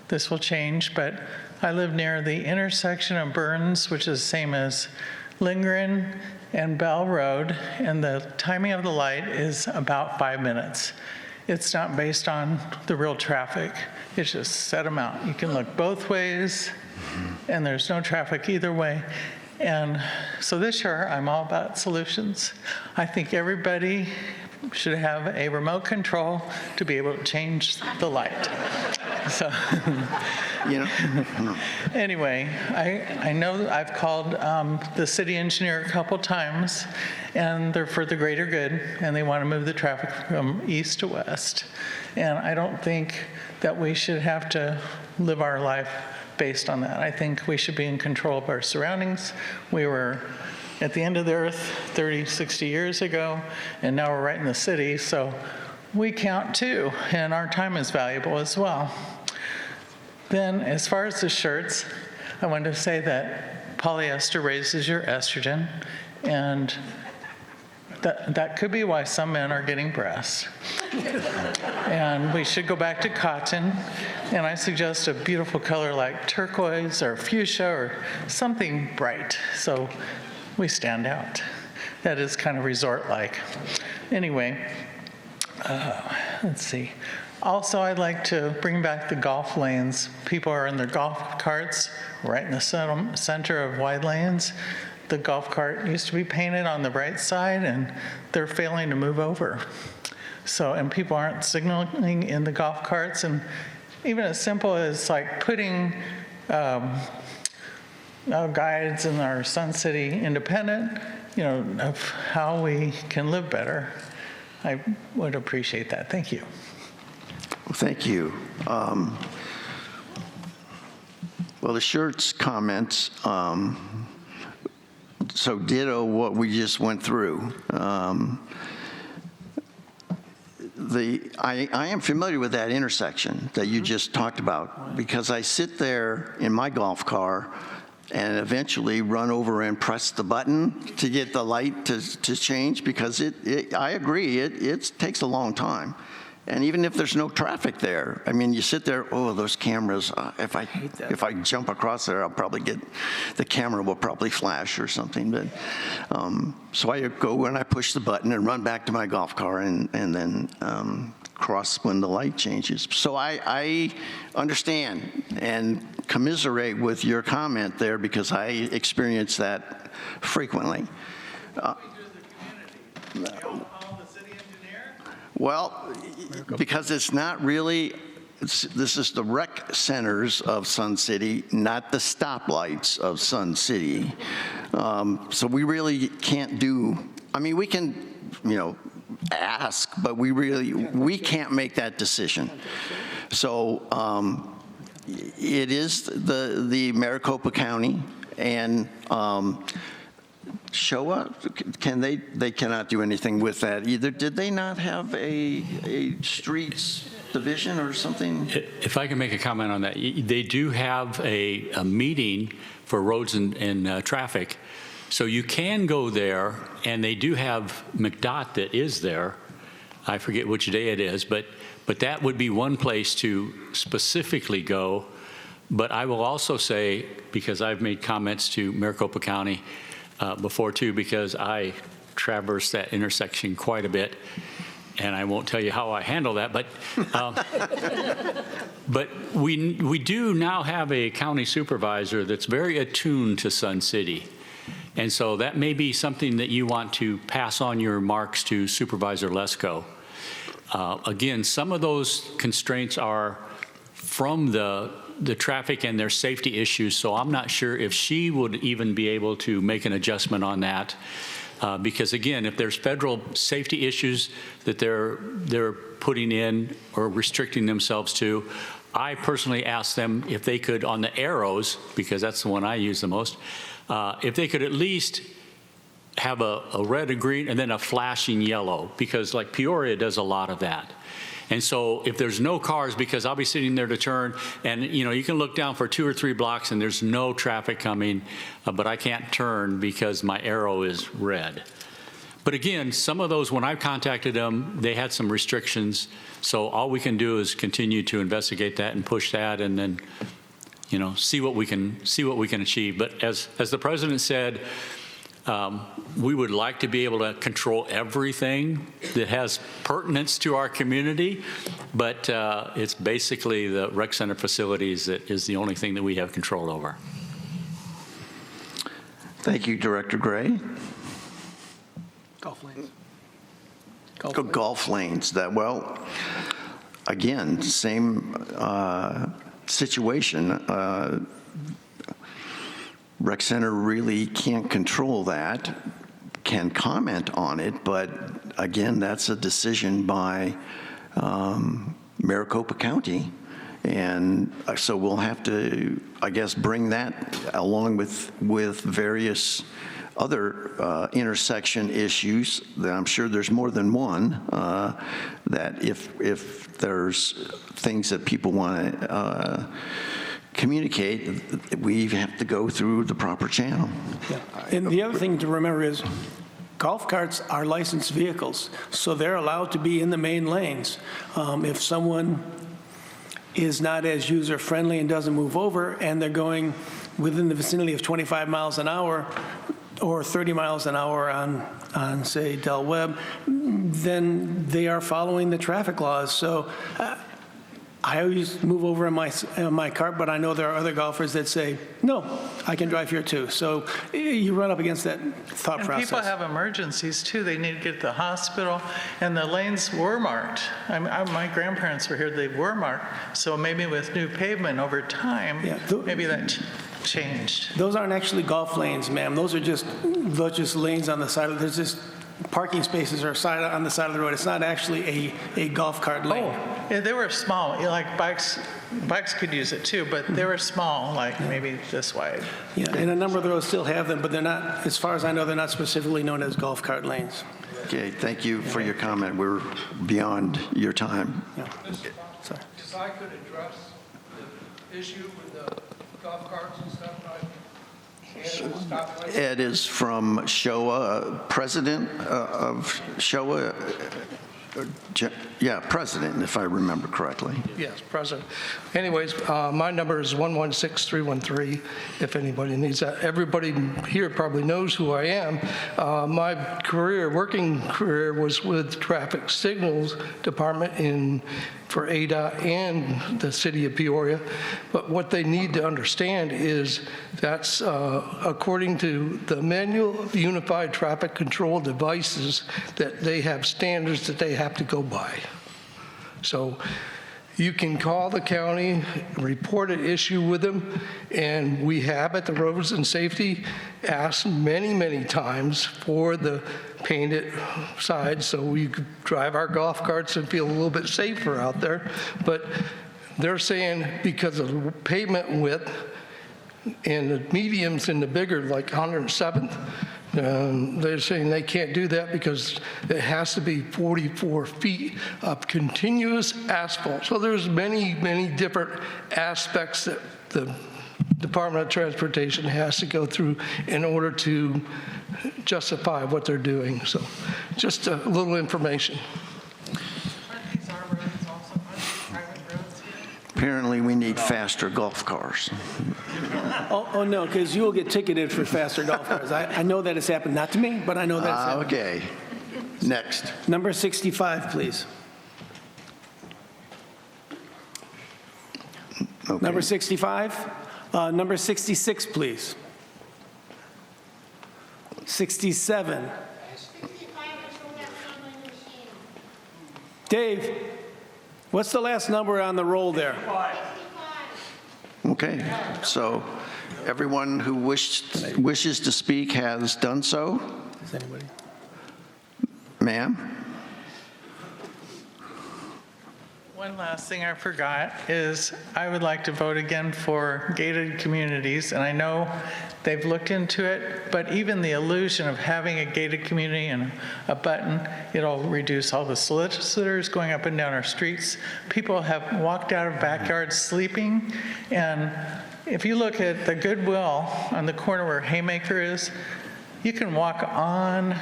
this will change. But I live near the intersection of Burns, which is the same as Lindgren and Bell Road, and the timing of the light is about 5 minutes. It's not based on the real traffic. It's just set them out. You can look both ways, and there's no traffic either way. And so this year, I'm all about solutions. I think everybody should have a remote control to be able to change the light. So, anyway, I know I've called the city engineer a couple times, and they're for the greater good, and they want to move the traffic from east to west. And I don't think that we should have to live our life based on that. I think we should be in control of our surroundings. We were at the end of the earth 30, 60 years ago, and now we're right in the city, so we count too, and our time is valuable as well. Then, as far as the shirts, I wanted to say that polyester raises your estrogen, and that could be why some men are getting breasts. And we should go back to cotton, and I suggest a beautiful color like turquoise or fuchsia or something bright, so we stand out. That is kind of resort-like. Anyway, let's see. Also, I'd like to bring back the golf lanes. People are in their golf carts right in the center of wide lanes. The golf cart used to be painted on the right side, and they're failing to move over. So, and people aren't signaling in the golf carts, and even as simple as like putting guides in our Sun City Independent, of how we can live better. I would appreciate that. Thank you. Well, thank you. Well, the shirts comments, so ditto what we just went through. I am familiar with that intersection that you just talked about, because I sit there in my golf car and eventually run over and press the button to get the light to change, because I agree, it takes a long time. And even if there's no traffic there, I mean, you sit there, oh, those cameras, if I jump across there, I'll probably the camera will probably flash or something. But so I go and I push the button and run back to my golf car and then cross when the light changes. So I understand and commiserate with your comment there, because I experience that frequently. Well, because it's not really, this is the rec centers of Sun City, not the stoplights of Sun City. So we really can't do, I mean, we can, ask, but we can't make that decision. So it is the Maricopa County and Showa, they cannot do anything with that either. Did they not have a streets division or something? If I can make a comment on that, they do have a meeting for roads and traffic. So you can go there, and they do have McDOT that is there. I forget which day it is, but that would be one place to specifically go. But I will also say, because I've made comments to Maricopa County before too, because I traverse that intersection quite a bit, and I won't tell you how I handle that, but we do now have a county supervisor that's very attuned to Sun City. And so that may be something that you want to pass on your marks to Supervisor Lesko. Again, some of those constraints are from the the traffic and their safety issues, so I'm not sure if she would even be able to make an adjustment on that. Because again, if there's federal safety issues that they're putting in or restricting themselves to, I personally asked them if they could, on the arrows, because that's the one I use the most, if they could at least have a red, a green, and then a flashing yellow, because like Peoria does a lot of that. And so if there's no cars, because I'll be sitting there to turn, and you can look down for 2 or 3 blocks and there's no traffic coming, but I can't turn because my arrow is red. But again, some of those, when I contacted them, they had some restrictions. So all we can do is continue to investigate that and push that, and then, see what we can achieve. But as the president said, we would like to be able to control everything that has pertinence to our community, but it's basically the rec center facilities that is the only thing that we have control over. Thank you, Director Gray. Golf lanes. Golf lanes. Well, again, same situation. Rec Center really can't control that, can comment on it, but again, that's a decision by Maricopa County. And so we'll have to, I guess, bring that along with various other intersection issues that I'm sure there's more than one, that if there's things that people want to communicate, we have to go through the proper channel. Yeah. And the other thing to remember is golf carts are licensed vehicles, so they're allowed to be in the main lanes. If someone is not as user-friendly and doesn't move over, and they're going within the vicinity of 25 miles an hour or 30 miles an hour on say, Del Webb, then they are following the traffic laws. So I always move over in my cart, but I know there are other golfers that say, no, I can drive here too. So you run up against that thought process. People have emergencies too. They need to get to the hospital, and the lanes were marked. My grandparents were here, they were marked. So maybe with new pavement over time, maybe that changed. Those aren't actually golf lanes, ma'am. Those are just lanes on the side of, there's just parking spaces are on the side of the road. It's not actually a golf cart lane. Oh, yeah, they were small. Like bikes could use it too, but they were small, like maybe this wide. Yeah, and a number of those still have them, but they're not, as far as I know, they're not specifically known as golf cart lanes. Okay, thank you for your comment. We're beyond your time. Yeah. Sorry. If I could address the issue with the golf carts and stuff, Ed is from Showa, president of Showa. Yeah, president, if I remember correctly. Yes, president. Anyways, my number is 116313, if anybody needs that. Everybody here probably knows who I am. My working career was with Traffic Signals Department for ADOT and the city of Peoria. But what they need to understand is that's according to the Manual of Unified Traffic Control Devices, that they have standards that they have to go by. So you can call the county, report an issue with them, and we have at the Roads and Safety asked many, many times for the painted side so we could drive our golf carts and feel a little bit safer out there. But they're saying because of the pavement width and the mediums and the bigger, like 107th, they're saying they can't do that because it has to be 44 feet of continuous asphalt. So there's many, many different aspects that the Department of Transportation has to go through in order to justify what they're doing. So just a little information. Apparently, we need faster golf cars. Oh no, because you will get ticketed for faster golf cars. I know that has happened, not to me, but I know that's happened. Okay. Next. Number 65, please. Okay. Number 65. Number 66, please. 67. Dave, what's the last number on the roll there? Okay, so everyone who wishes to speak has done so. Is anybody? Ma'am? One last thing I forgot is I would like to vote again for gated communities, and I know they've looked into it, but even the illusion of having a gated community and a button, it'll reduce all the solicitors going up and down our streets. People have walked out of backyards sleeping, and if you look at the Goodwill on the corner where Haymaker is, you can walk on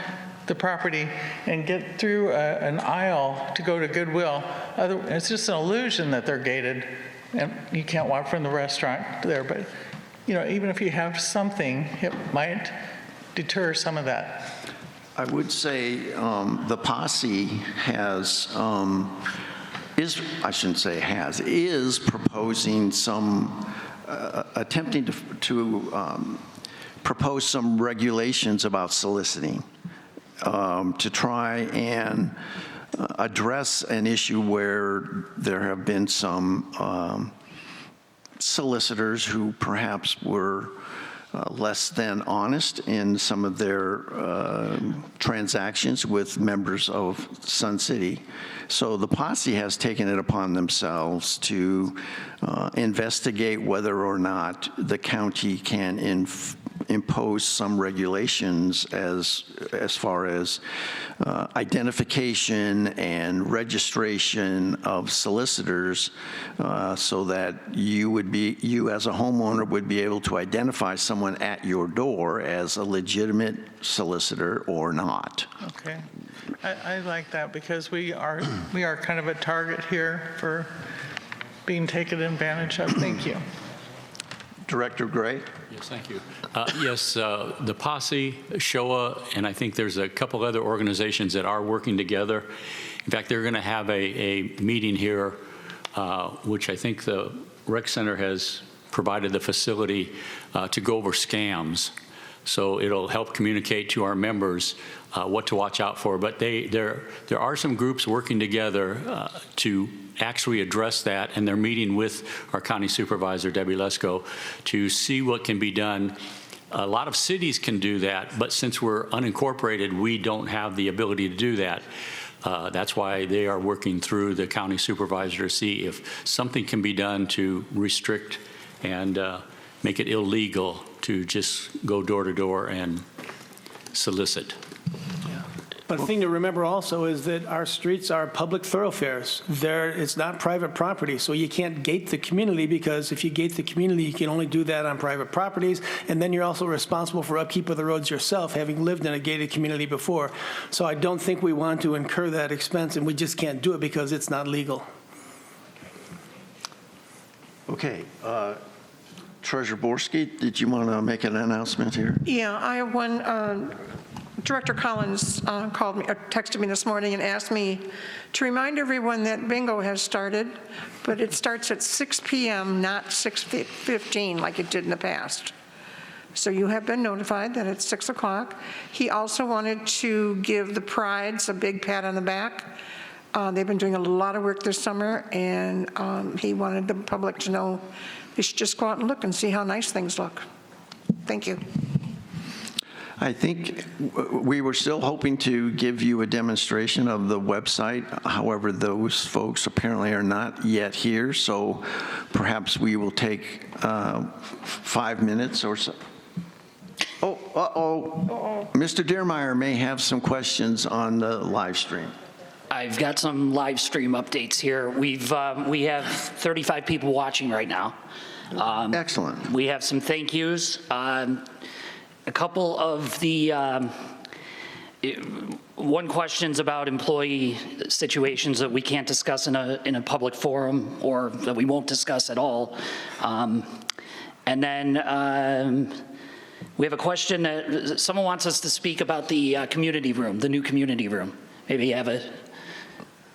the property and get through an aisle to go to Goodwill. It's just an illusion that they're gated and you can't walk from the restaurant there. But, you know, even if you have something, it might deter some of that. I would say the posse is proposing some, attempting to propose some regulations about soliciting. To try and address an issue where there have been some solicitors who perhaps were less than honest in some of their transactions with members of Sun City. So the posse has taken it upon themselves to investigate whether or not the county can impose some regulations as far as identification and registration of solicitors, so that you as a homeowner would be able to identify someone at your door as a legitimate solicitor or not. Okay, I like that because we are kind of a target here for being taken advantage of. Thank you. Director Gray? Yes, thank you. Yes, the Posse, SHOA, and I think there's a couple other organizations that are working together. In fact, they're going to have a meeting here, which I think the rec center has provided the facility to go over scams. So it'll help communicate to our members what to watch out for. But there are some groups working together to actually address that, and they're meeting with our county supervisor, Debbie Lesko, to see what can be done. A lot of cities can do that, but since we're unincorporated, we don't have the ability to do that. That's why they are working through the county supervisor to see if something can be done to restrict and make it illegal to just go door to door and solicit. But the thing to remember also is that our streets are public thoroughfares. It's not private property, so you can't gate the community, because if you gate the community, you can only do that on private properties, and then you're also responsible for upkeep of the roads yourself, having lived in a gated community before. So I don't think we want to incur that expense, and we just can't do it because it's not legal. Okay. Treasurer Borski, did you want to make an announcement here? Yeah, I have one. Director Collins called me, texted me this morning and asked me to remind everyone that bingo has started, but it starts at 6 p.m., not 6:15 like it did in the past. So you have been notified that it's 6 o'clock. He also wanted to give the Prides a big pat on the back. They've been doing a lot of work this summer, and he wanted the public to know they should just go out and look and see how nice things look. Thank you. I think we were still hoping to give you a demonstration of the website. However, those folks apparently are not yet here, so perhaps we will take 5 minutes or so. Oh, Mr. Dearmeyer may have some questions on the live stream. I've got some live stream updates here. We have 35 people watching right now. Excellent. We have some thank yous. A couple of the one question's about employee situations that we can't discuss in a public forum, or that we won't discuss at all. And then we have a question that someone wants us to speak about the community room, the new community room. Maybe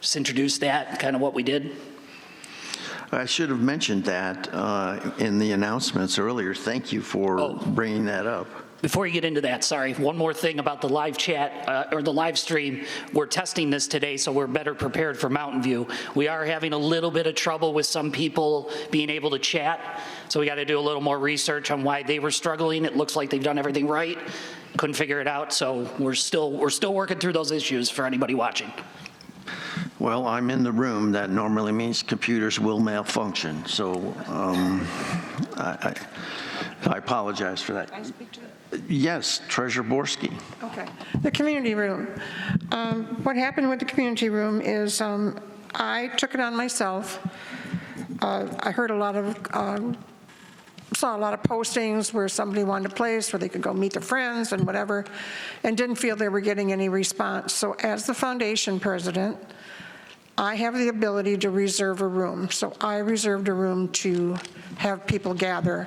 just introduce that, kind of what we did. I should have mentioned that in the announcements earlier. Thank you for bringing that up. Before you get into that, sorry, one more thing about the live chat or the live stream. We're testing this today, so we're better prepared for Mountain View. We are having a little bit of trouble with some people being able to chat, so we got to do a little more research on why they were struggling. It looks like they've done everything right. Couldn't figure it out, so we're still working through those issues for anybody watching. Well, I'm in the room. That normally means computers will malfunction. So I apologize for that. Can I speak to that? Yes, Treasurer Borski. Okay. The community room. What happened with the community room is I took it on myself. I heard saw a lot of postings where somebody wanted a place where they could go meet their friends and whatever, and didn't feel they were getting any response. So as the foundation president, I have the ability to reserve a room. So I reserved a room to have people gather.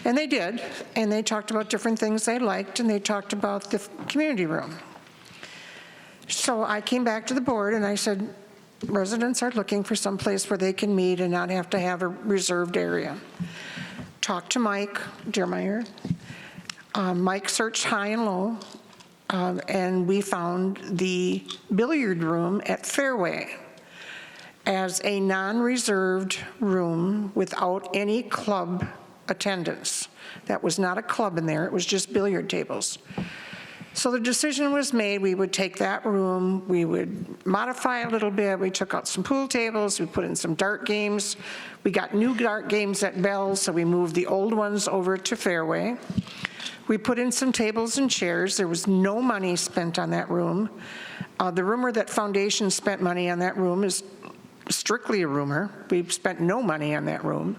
And they did, and they talked about different things they liked, and they talked about the community room. So I came back to the board and I said, residents are looking for some place where they can meet and not have to have a reserved area. Talked to Mike Dearmeyer. Mike searched high and low, and we found the billiard room at Fairway as a non-reserved room without any club attendance. That was not a club in there, it was just billiard tables. So the decision was made, we would take that room, we would modify a little bit, we took out some pool tables, we put in some dart games. We got new dart games at Bell's, so we moved the old ones over to Fairway. We put in some tables and chairs. There was no money spent on that room. The rumor that Foundation spent money on that room is strictly a rumor. We've spent no money on that room.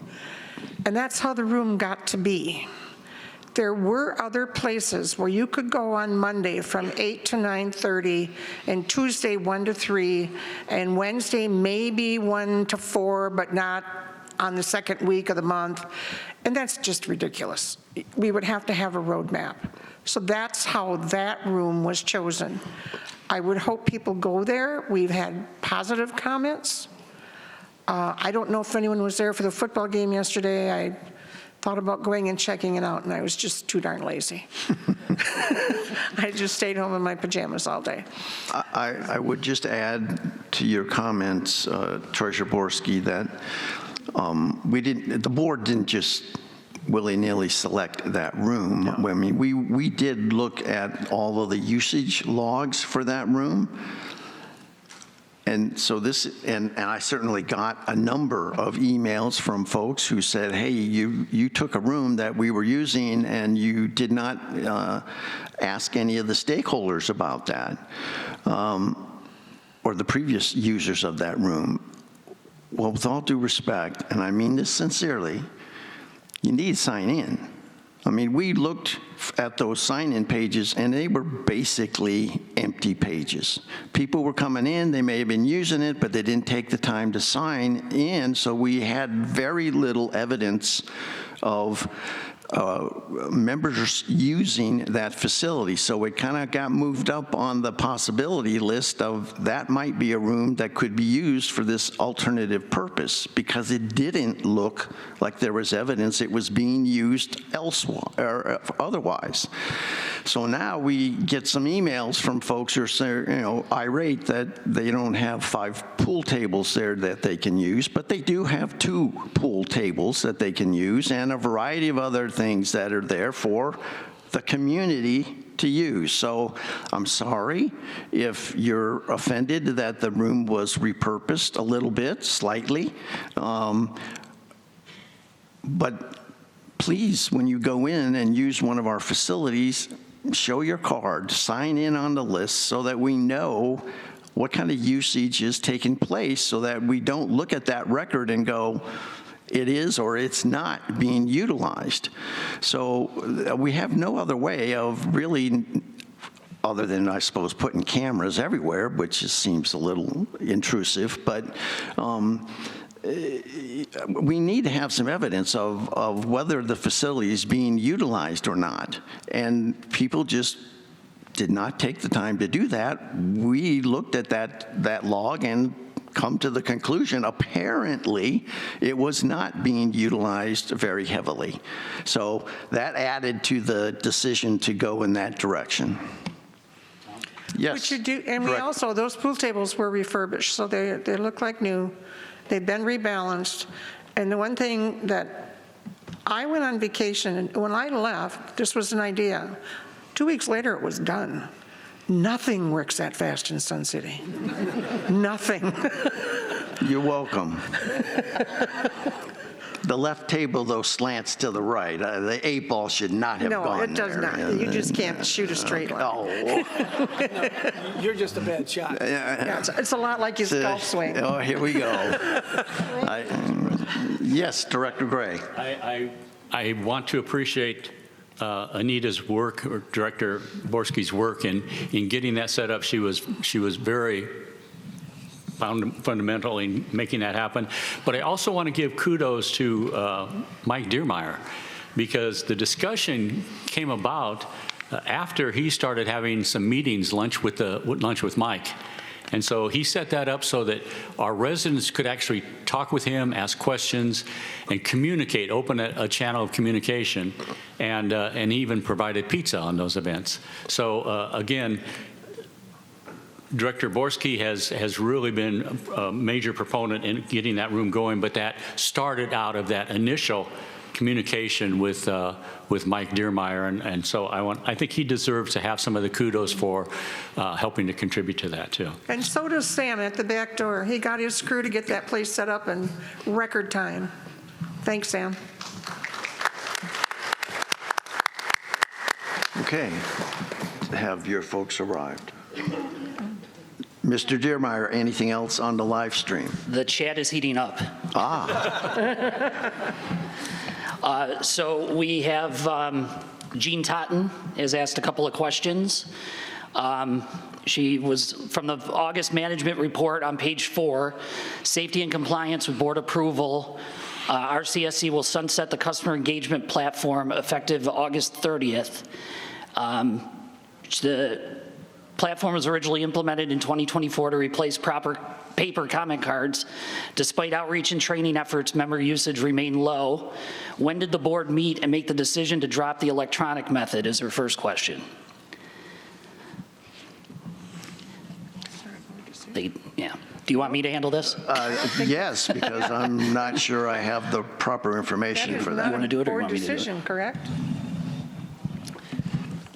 And that's how the room got to be. There were other places where you could go on Monday from 8 to 9:30, and Tuesday 1 to 3, and Wednesday maybe 1 to 4, but not on the second week of the month. And that's just ridiculous. We would have to have a roadmap. So that's how that room was chosen. I would hope people go there. We've had positive comments. I don't know if anyone was there for the football game yesterday. I thought about going and checking it out, and I was just too darn lazy. I just stayed home in my pajamas all day. I would just add to your comments, Treasurer Borski, that the board didn't just willy-nilly select that room. No. I mean, we did look at all of the usage logs for that room. And so and I certainly got a number of emails from folks who said, hey, you took a room that we were using and you did not ask any of the stakeholders about that, or the previous users of that room. Well, with all due respect, and I mean this sincerely, you need to sign in. I mean, we looked at those sign-in pages, and they were basically empty pages. People were coming in, they may have been using it, but they didn't take the time to sign in, so we had very little evidence of members using that facility. So it kind of got moved up on the possibility list of that might be a room that could be used for this alternative purpose, because it didn't look like there was evidence it was being used elsewhere or otherwise. So now we get some emails from folks who are irate that they don't have 5 pool tables there that they can use, but they do have 2 pool tables that they can use and a variety of other things that are there for the community to use. So I'm sorry if you're offended that the room was repurposed a little bit, slightly. But please, when you go in and use one of our facilities, show your card, sign in on the list so that we know what kind of usage is taking place, so that we don't look at that record and go, it is or it's not being utilized. So we have no other way of really, other than, I suppose, putting cameras everywhere, which just seems a little intrusive, but we need to have some evidence of whether the facility is being utilized or not. And people just did not take the time to do that. We looked at that log and come to the conclusion, apparently, it was not being utilized very heavily. So that added to the decision to go in that direction. Yes. Which you do, and we correct. also, those pool tables were refurbished, so they look like new. They've been rebalanced. And the one thing that I went on vacation, and when I left, this was an idea. 2 weeks later, it was done. Nothing works that fast in Sun City. Nothing. You're welcome. The left table, though, slants to the right. The 8 ball should not have gone No, it does there. not. You just can't shoot a straight line. Oh. You're just a bad shot. Yeah, it's a lot like his golf swing. Oh, here we go. Yes, Director Gray. I want to appreciate Anita's work, or Director Borski's work in getting that set up. She was very fundamental in making that happen. But I also want to give kudos to Mike Diermeyer, because the discussion came about after he started having some meetings, lunch with Mike. And so he set that up so that our residents could actually talk with him, ask questions, and communicate, open a channel of communication, and he even provided pizza on those events. So again, Director Borski has really been a major proponent in getting that room going, but that started out of that initial communication with Mike Diermeyer, and so I think he deserves to have some of the kudos for helping to contribute to that too. And so does Sam at the back door. He got his crew to get that place set up in record time. Thanks, Sam. Okay. Have your folks arrived? Mr. Diermeyer, anything else on the live stream? The chat is heating up. So we have Jean Totten has asked a couple of questions. She was from the August management report on page 4, safety and compliance with board approval. RCSC will sunset the customer engagement platform effective August 30th. The platform was originally implemented in 2024 to replace proper paper comment cards. Despite outreach and training efforts, member usage remained low. When did the board meet and make the decision to drop the electronic method is her first question. Yeah. Do you want me to handle this? Yes, because I'm not sure I have the proper information for that. You want to do it or you Board want me to do it? decision, correct?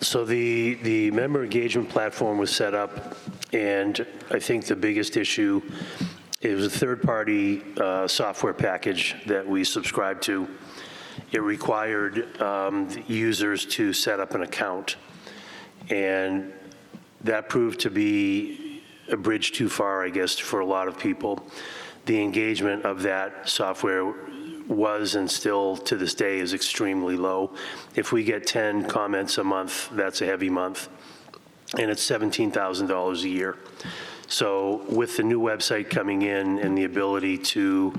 So the member engagement platform was set up, and I think the biggest issue, it was a third-party software package that we subscribed to. It required users to set up an account, and that proved to be a bridge too far, I guess, for a lot of people. The engagement of that software was and still to this day is extremely low. If we get 10 comments a month, that's a heavy month, and it's $17,000 a year. So with the new website coming in and the ability to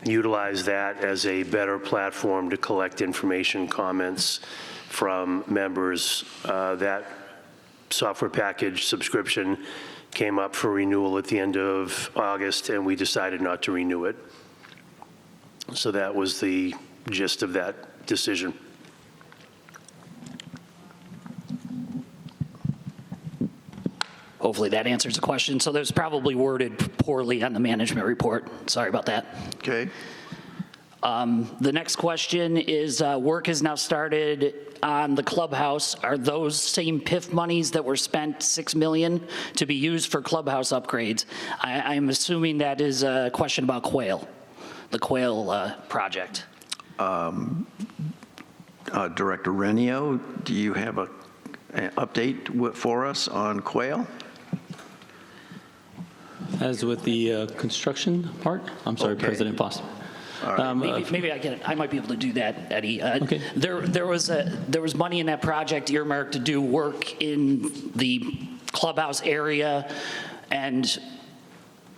utilize that as a better platform to collect information, comments from members, that software package subscription came up for renewal at the end of August, and we decided not to renew it. So that was the gist of that decision. Hopefully that answers the question. So there's probably worded poorly on the management report. Sorry about that. Okay. The next question is, work has now started on the clubhouse. Are those same PIF monies that were spent, $6 million, to be used for clubhouse upgrades? I'm assuming that is a question about Quail, the Quail project. Director Renio, do you have an update for us on Quail? As with the construction part? I'm sorry, Okay. President Foster. Maybe I might be able to do that, Eddie. Okay. There was money in that project earmarked to do work in the clubhouse area, and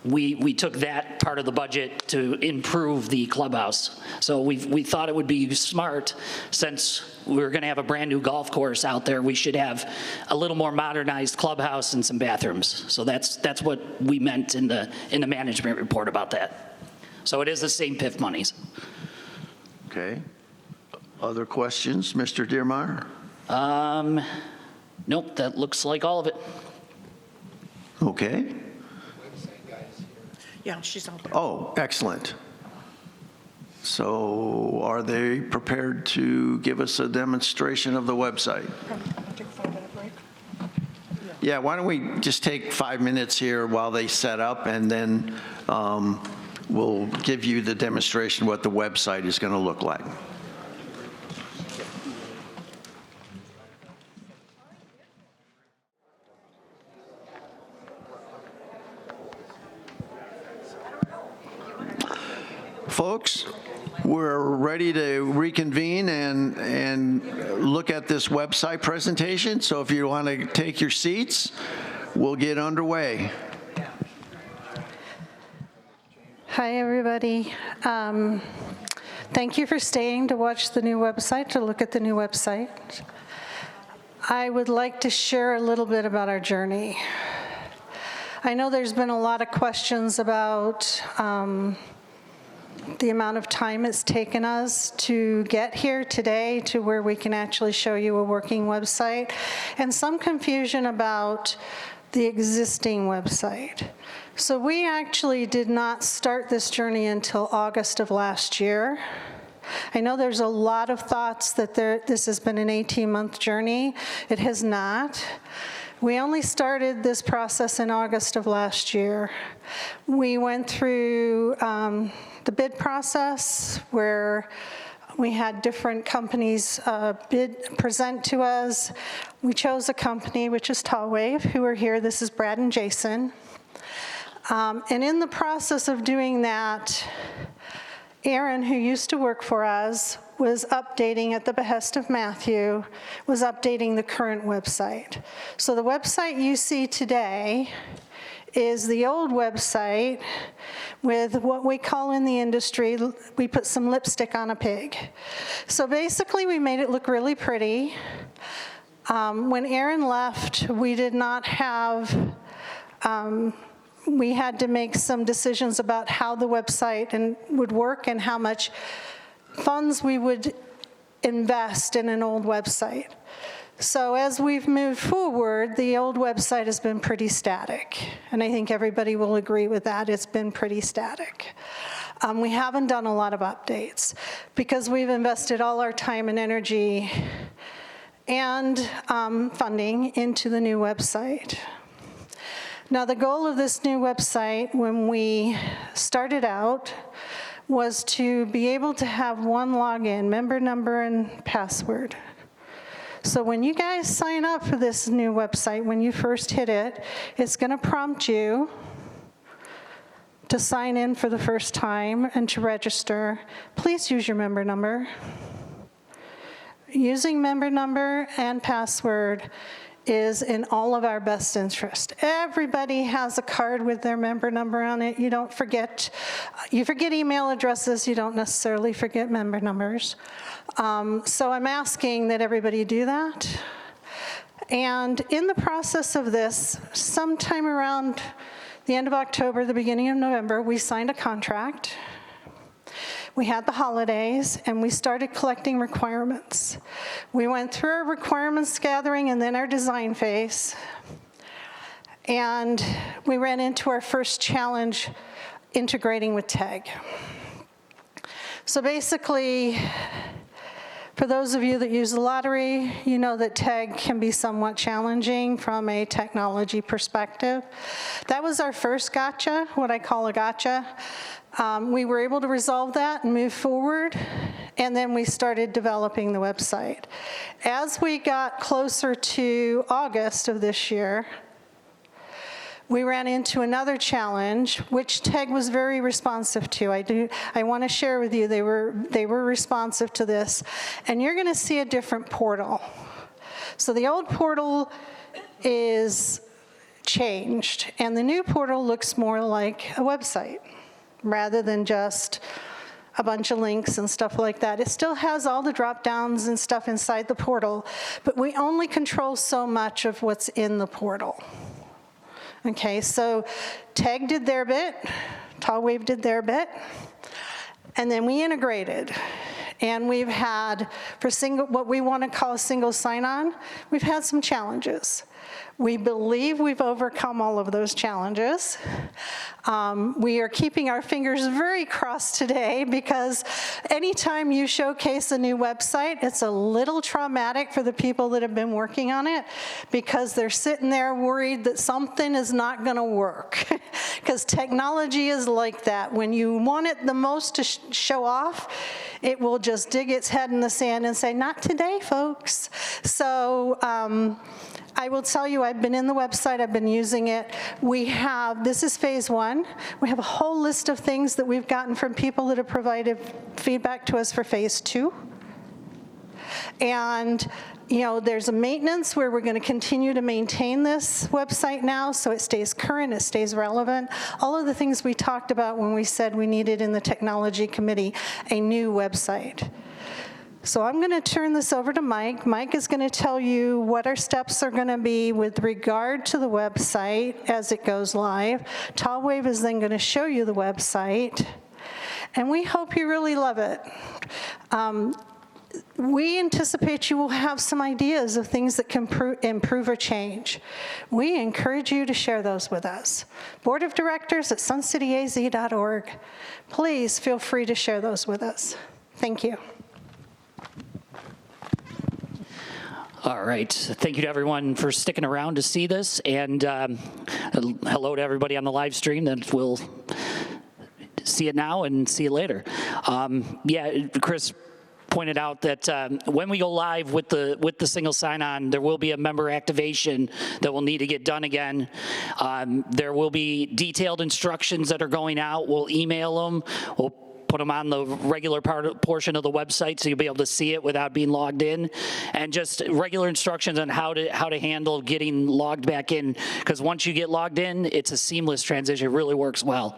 we took that part of the budget to improve the clubhouse. So we thought it would be smart, since we're going to have a brand-new golf course out there, we should have a little more modernized clubhouse and some bathrooms. So that's what we meant in the management report about that. So it is the same PIF monies. Okay. Other questions, Mr. Dearmeyer? Nope, that looks like all of it. Okay. Yeah, she's on. Oh, excellent. So are they prepared to give us a demonstration of the website? Yeah, why don't we just take 5 minutes here while they set up, and then we'll give you the demonstration what the website is going to look like. Folks, we're ready to reconvene and look at this website presentation. So if you want to take your seats, we'll get underway. Hi, everybody. Thank you for staying to watch the new website, to look at the new website. I would like to share a little bit about our journey. I know there's been a lot of questions about the amount of time it's taken us to get here today to where we can actually show you a working website, and some confusion about the existing website. So we actually did not start this journey until August of last year. I know there's a lot of thoughts that this has been an 18-month journey. It has not. We only started this process in August of last year. We went through the bid process where we had different companies present to us. We chose a company, which is Tallwave, who are here. This is Brad and Jason. And in the process of doing that, Aaron, who used to work for us, was updating at the behest of Matthew, was updating the current website. So the website you see today is the old website with what we call in the industry, we put some lipstick on a pig. So basically we made it look really pretty. When Aaron left, we did not have, we had to make some decisions about how the website would work and how much funds we would invest in an old website. So as we've moved forward, the old website has been pretty static. And I think everybody will agree with that. It's been pretty static. We haven't done a lot of updates because we've invested all our time and energy and funding into the new website. Now, the goal of this new website when we started out was to be able to have one login, member number and password. So when you guys sign up for this new website, when you first hit it, it's going to prompt you to sign in for the first time and to register. Please use your member number. Using member number and password is in all of our best interest. Everybody has a card with their member number on it. You don't forget, you forget email addresses, you don't necessarily forget member numbers. So I'm asking that everybody do that. And in the process of this, sometime around the end of October, the beginning of November, we signed a contract. We had the holidays, and we started collecting requirements. We went through our requirements gathering and then our design phase. And we ran into our first challenge integrating with TAG. So basically, for those of you that use the lottery, you know that TAG can be somewhat challenging from a technology perspective. That was our first gotcha, what I call a gotcha. We were able to resolve that and move forward, and then we started developing the website. As we got closer to August of this year, we ran into another challenge, which TAG was very responsive to. I want to share with you, they were responsive to this, and you're going to see a different portal. So the old portal is changed, and the new portal looks more like a website rather than just a bunch of links and stuff like that. It still has all the drop downs and stuff inside the portal, but we only control so much of what's in the portal. Okay, so TAG did their bit, TallWave did their bit, and then we integrated. And we've had, for what we want to call a single sign-on, we've had some challenges. We believe we've overcome all of those challenges. We are keeping our fingers very crossed today because anytime you showcase a new website, it's a little traumatic for the people that have been working on it because they're sitting there worried that something is not going to work. Because technology is like that. When you want it the most to show off, it will just dig its head in the sand and say, not today, folks. So I will tell you, I've been in the website, I've been using it. This is phase 1. We have a whole list of things that we've gotten from people that have provided feedback to us for phase 2. And there's a maintenance where we're going to continue to maintain this website now so it stays current, it stays relevant. All of the things we talked about when we said we needed in the technology committee a new website. So I'm going to turn this over to Mike. Mike is going to tell you what our steps are going to be with regard to the website as it goes live. TallWave is then going to show you the website, and we hope you really love it. We anticipate you will have some ideas of things that can improve or change. We encourage you to share those with us. Board of Directors at suncityaz.org. Please feel free to share those with us. Thank you. All right. Thank you to everyone for sticking around to see this, and hello to everybody on the live stream that will see it now and see it later. Chris pointed out that when we go live with the single sign-on, there will be a member activation that will need to get done again. There will be detailed instructions that are going out. We'll email them. We'll put them on the regular portion of the website so you'll be able to see it without being logged in, and just regular instructions on how to handle getting logged back in, because once you get logged in, it's a seamless transition. It really works well.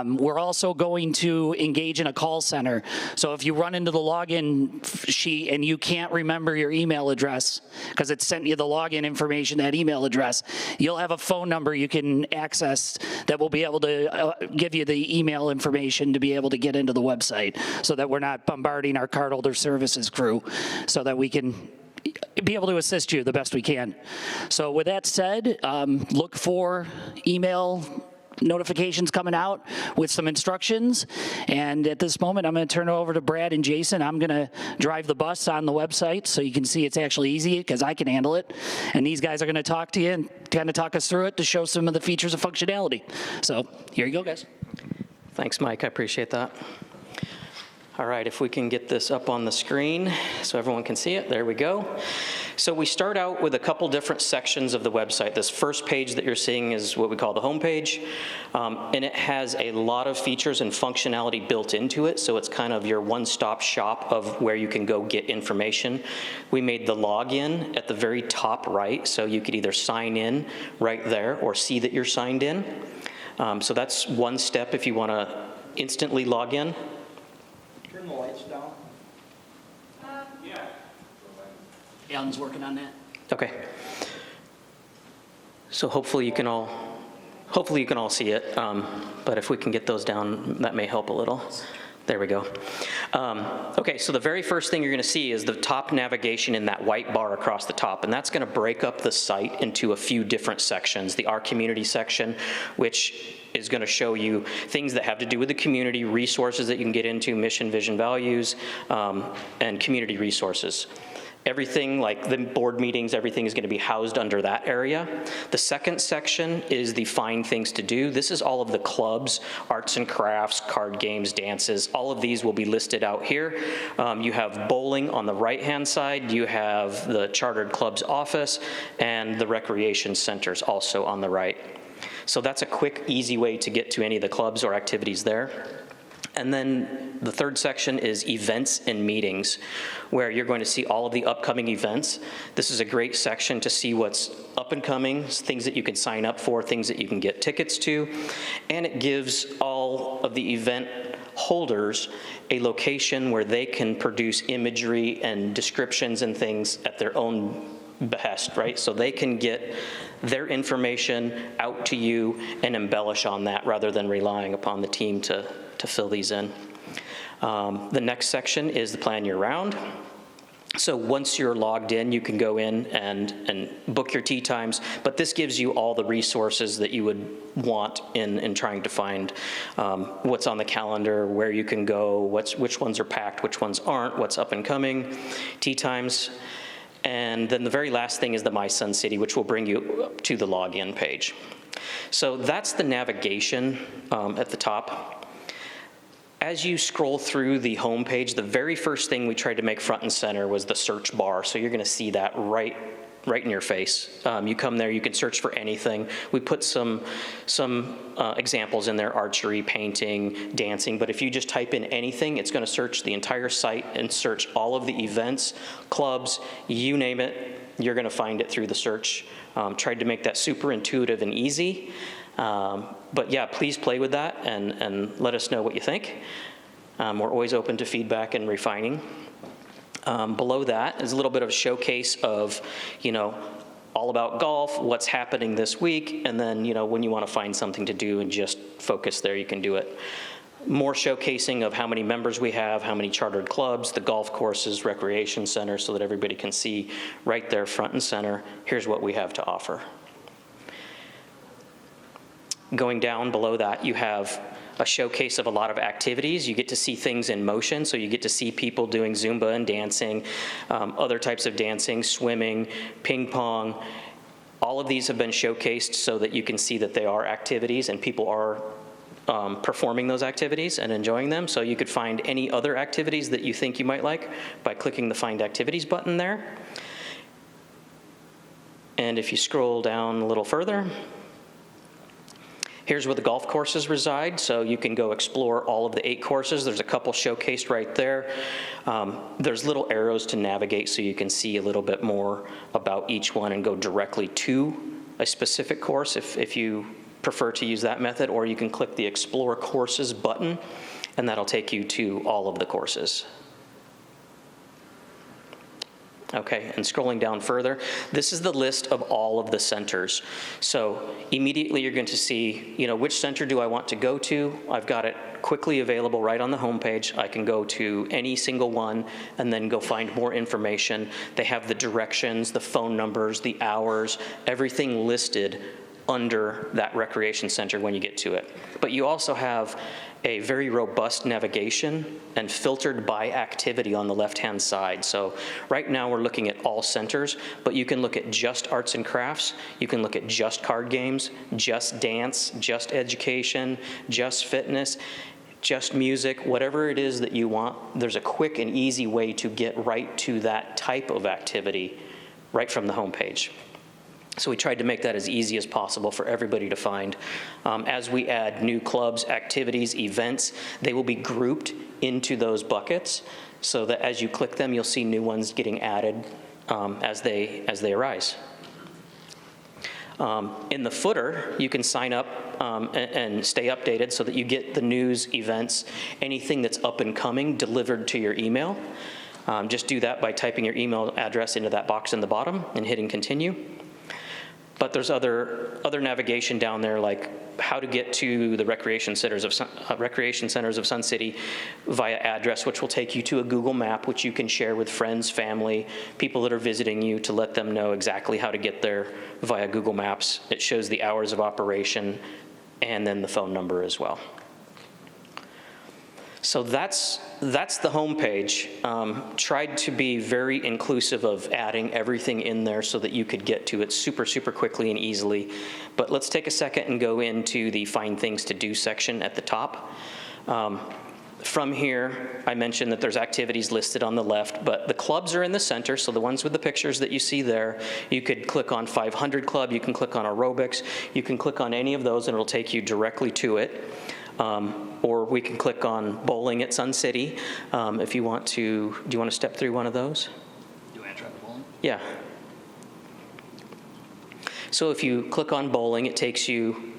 We're also going to engage in a call center, so if you run into the login sheet and you can't remember your email address because it sent you the login information, that email address, you'll have a phone number you can access that will be able to give you the email information to be able to get into the website, so that we're not bombarding our cardholder services crew, so that we can be able to assist you the best we can. So with that said, look for email notifications coming out with some instructions. And at this moment, I'm going to turn it over to Brad and Jason. I'm going to drive the bus on the website so you can see it's actually easy because I can handle it. And these guys are going to talk to you and kind of talk us through it to show some of the features of functionality. So here you go, guys. Thanks, Mike. I appreciate that. All right, if we can get this up on the screen so everyone can see it. There we go. So we start out with a couple different sections of the website. This first page that you're seeing is what we call the home page, and it has a lot of features and functionality built into it, so it's kind of your one-stop shop of where you can go get information. We made the login at the very top right, so you could either sign in right there or see that you're signed in. So that's one step if you want to instantly log in. Turn the lights down. Alan's working on that. Okay. So hopefully you can all see it, but if we can get those down, that may help a little. There we go. Okay, so the very first thing you're going to see is the top navigation in that white bar across the top, and that's going to break up the site into a few different sections. The Our Community section, which is going to show you things that have to do with the community, resources that you can get into, mission, vision, values, and community resources. Everything like the board meetings, everything is going to be housed under that area. The second section is the find things to do. This is all of the clubs, arts and crafts, card games, dances. All of these will be listed out here. You have bowling on the right-hand side. You have the Chartered Club's office and the recreation centers also on the right. So that's a quick, easy way to get to any of the clubs or activities there. And then the third section is events and meetings, where you're going to see all of the upcoming events. This is a great section to see what's up and coming, things that you can sign up for, things that you can get tickets to, and it gives all of the event holders a location where they can produce imagery and descriptions and things at their own behest, right? So they can get their information out to you and embellish on that rather than relying upon the team to fill these in. The next section is the plan your round. So once you're logged in, you can go in and book your tee times, but this gives you all the resources that you would want in trying to find what's on the calendar, where you can go, which ones are packed, which ones aren't, what's up and coming, tee times. And then the very last thing is the My Sun City, which will bring you to the login page. So that's the navigation at the top. As you scroll through the home page, the very first thing we tried to make front and center was the search bar. So you're going to see that right in your face. You come there, you can search for anything. We put some examples in there: archery, painting, dancing. But if you just type in anything, it's going to search the entire site and search all of the events, clubs, you name it. You're going to find it through the search. Tried to make that super intuitive and easy. But yeah, please play with that and let us know what you think. We're always open to feedback and refining. Below that is a little bit of a showcase of, all about golf, what's happening this week, and then, when you want to find something to do and just focus there, you can do it. More showcasing of how many members we have, how many chartered clubs, the golf courses, recreation centers, so that everybody can see right there front and center, here's what we have to offer. Going down below that, you have a showcase of a lot of activities. You get to see things in motion, so you get to see people doing Zumba and dancing, other types of dancing, swimming, ping pong. All of these have been showcased so that you can see that they are activities and people are performing those activities and enjoying them. So you could find any other activities that you think you might like by clicking the Find Activities button there. And if you scroll down a little further, here's where the golf courses reside, so you can go explore all of the 8 courses. There's a couple showcased right there. There's little arrows to navigate so you can see a little bit more about each one and go directly to a specific course if you prefer to use that method, or you can click the Explore Courses button, and that'll take you to all of the courses. Okay, and scrolling down further, this is the list of all of the centers. So immediately you're going to see, which center do I want to go to? I've got it quickly available right on the homepage. I can go to any single one and then go find more information. They have the directions, the phone numbers, the hours, everything listed under that recreation center when you get to it. But you also have a very robust navigation and filtered by activity on the left-hand side. So right now we're looking at all centers, but you can look at just arts and crafts, you can look at just card games, just dance, just education, just fitness, just music, whatever it is that you want. There's a quick and easy way to get right to that type of activity right from the homepage. So we tried to make that as easy as possible for everybody to find. As we add new clubs, activities, events, they will be grouped into those buckets so that as you click them, you'll see new ones getting added as they arise. In the footer, you can sign up and stay updated so that you get the news, events, anything that's up and coming delivered to your email. Just do that by typing your email address into that box in the bottom and hitting continue. But there's other navigation down there, like how to get to the recreation centers of Sun City via address, which will take you to a Google map, which you can share with friends, family, people that are visiting you, to let them know exactly how to get there via Google Maps. It shows the hours of operation and then the phone number as well. So that's the homepage. Tried to be very inclusive of adding everything in there so that you could get to it super, super quickly and easily. But let's take a second and go into the Find Things to Do section at the top. From here, I mentioned that there's activities listed on the left, but the clubs are in the center, so the ones with the pictures that you see there, you could click on 500 Club, you can click on aerobics, you can click on any of those and it'll take you directly to it. or we can click on bowling at Sun City. If you want to, do you want to step through one of those? Do I try the bowling? Yeah. So if you click on bowling, it takes you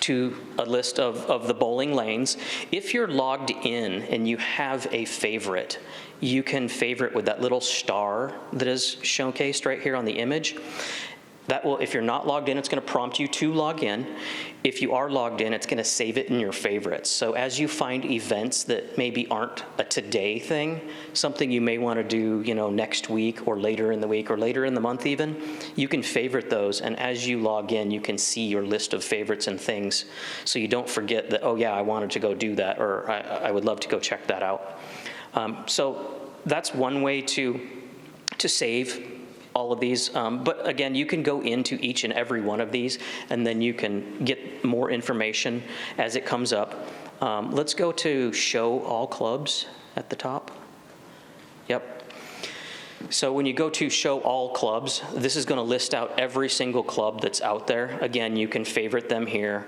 to a list of the bowling lanes. If you're logged in and you have a favorite, you can favorite with that little star that is showcased right here on the image. That will, if you're not logged in, it's going to prompt you to log in. If you are logged in, it's going to save it in your favorites. So as you find events that maybe aren't a today thing, something you may want to do, next week or later in the week or later in the month even, you can favorite those. And as you log in, you can see your list of favorites and things. So you don't forget that, oh yeah, I wanted to go do that, or I would love to go check that out. So that's one way to save all of these, but again, you can go into each and every one of these, and then you can get more information as it comes up. Let's go to Show All Clubs at the top. Yep. So when you go to Show All Clubs, this is going to list out every single club that's out there. Again, you can favorite them here.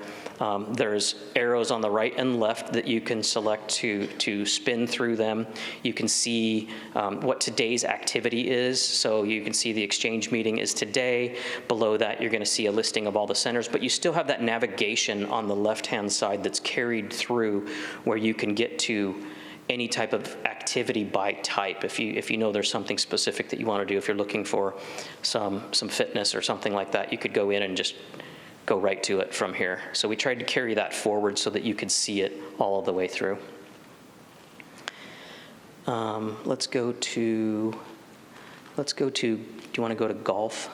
There's arrows on the right and left that you can select to spin through them. You can see what today's activity is. So you can see the exchange meeting is today. Below that, you're going to see a listing of all the centers, but you still have that navigation on the left-hand side that's carried through where you can get to any type of activity by type. If you know there's something specific that you want to do, if you're looking for some fitness or something like that, you could go in and just go right to it from here. So we tried to carry that forward so that you could see it all the way through. Let's go to, do you want to go to golf?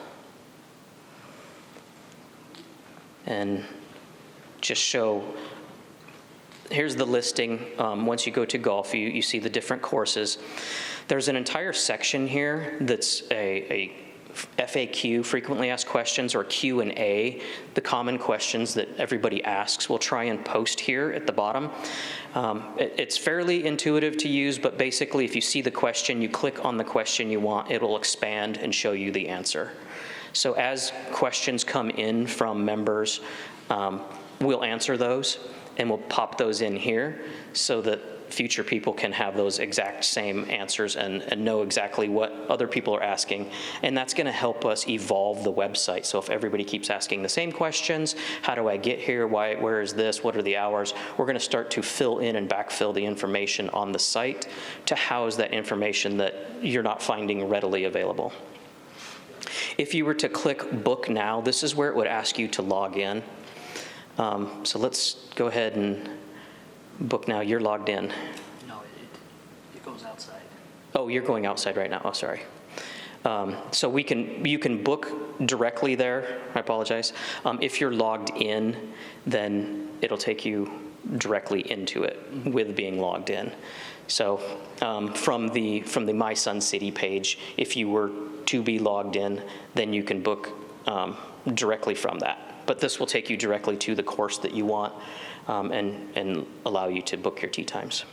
And just show, here's the listing. Once you go to golf, you see the different courses. There's an entire section here that's a FAQ, frequently asked questions, or Q&A, the common questions that everybody asks. We'll try and post here at the bottom. It's fairly intuitive to use, but basically if you see the question, you click on the question you want, it'll expand and show you the answer. So as questions come in from members, we'll answer those, and we'll pop those in here so that future people can have those exact same answers and know exactly what other people are asking. And that's going to help us evolve the website. So if everybody keeps asking the same questions, how do I get here? Where is this? What are the hours? We're going to start to fill in and backfill the information on the site to house that information that you're not finding readily available. If you were to click Book Now, this is where it would ask you to log in. So let's go ahead and book now. You're logged in. No, it goes outside. Oh, you're going outside right now. Oh, sorry. So you can book directly there. I apologize. If you're logged in, then it'll take you directly into it with being logged in. So from the My Sun City page, if you were to be logged in, then you can book directly from that. But this will take you directly to the course that you want and allow you to book your tee times.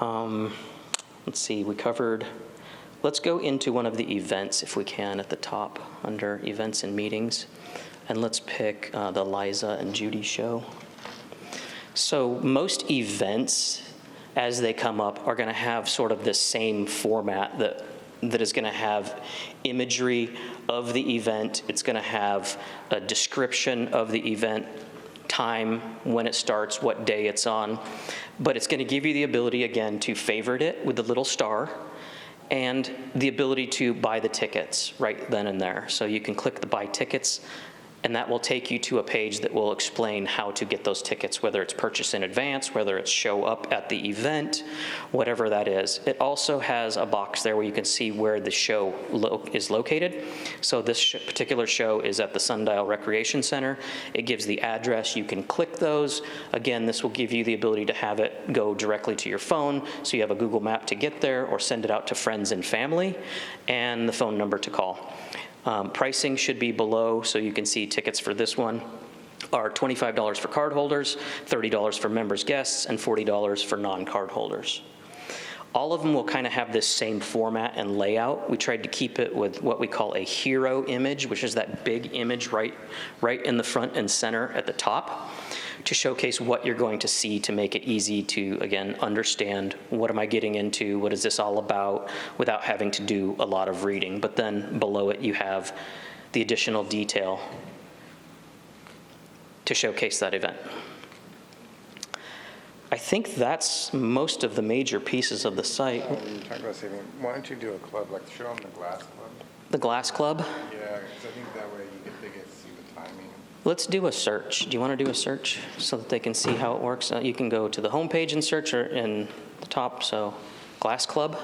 Let's see, let's go into one of the events if we can at the top under events and meetings. And let's pick the Liza and Judy show. So most events, as they come up, are going to have sort of this same format that is going to have imagery of the event. It's going to have a description of the event, time, when it starts, what day it's on. But it's going to give you the ability, again, to favorite it with the little star and the ability to buy the tickets right then and there. So you can click the Buy Tickets, and that will take you to a page that will explain how to get those tickets, whether it's purchase in advance, whether it's show up at the event, whatever that is. It also has a box there where you can see where the show is located. So this particular show is at the Sundial Recreation Center. It gives the address. You can click those. Again, this will give you the ability to have it go directly to your phone, so you have a Google Map to get there, or send it out to friends and family, and the phone number to call. Pricing should be below, so you can see tickets for this one are $25 for card holders, $30 for members guests, and $40 for non-card holders. All of them will kind of have this same format and layout. We tried to keep it with what we call a hero image, which is that big image right in the front and center at the top. to showcase what you're going to see to make it easy to, again, understand what am I getting into, what is this all about, without having to do a lot of reading. But then below it, you have the additional detail to showcase that event. I think that's most of the major pieces of the site. You talked about saving. Why don't you do a club, like show them the glass club? The Glass Club? Yeah, because I think that way they get to see the timing. Let's do a search. Do you want to do a search so that they can see how it works? You can go to the home page and search or in the top. So Glass Club?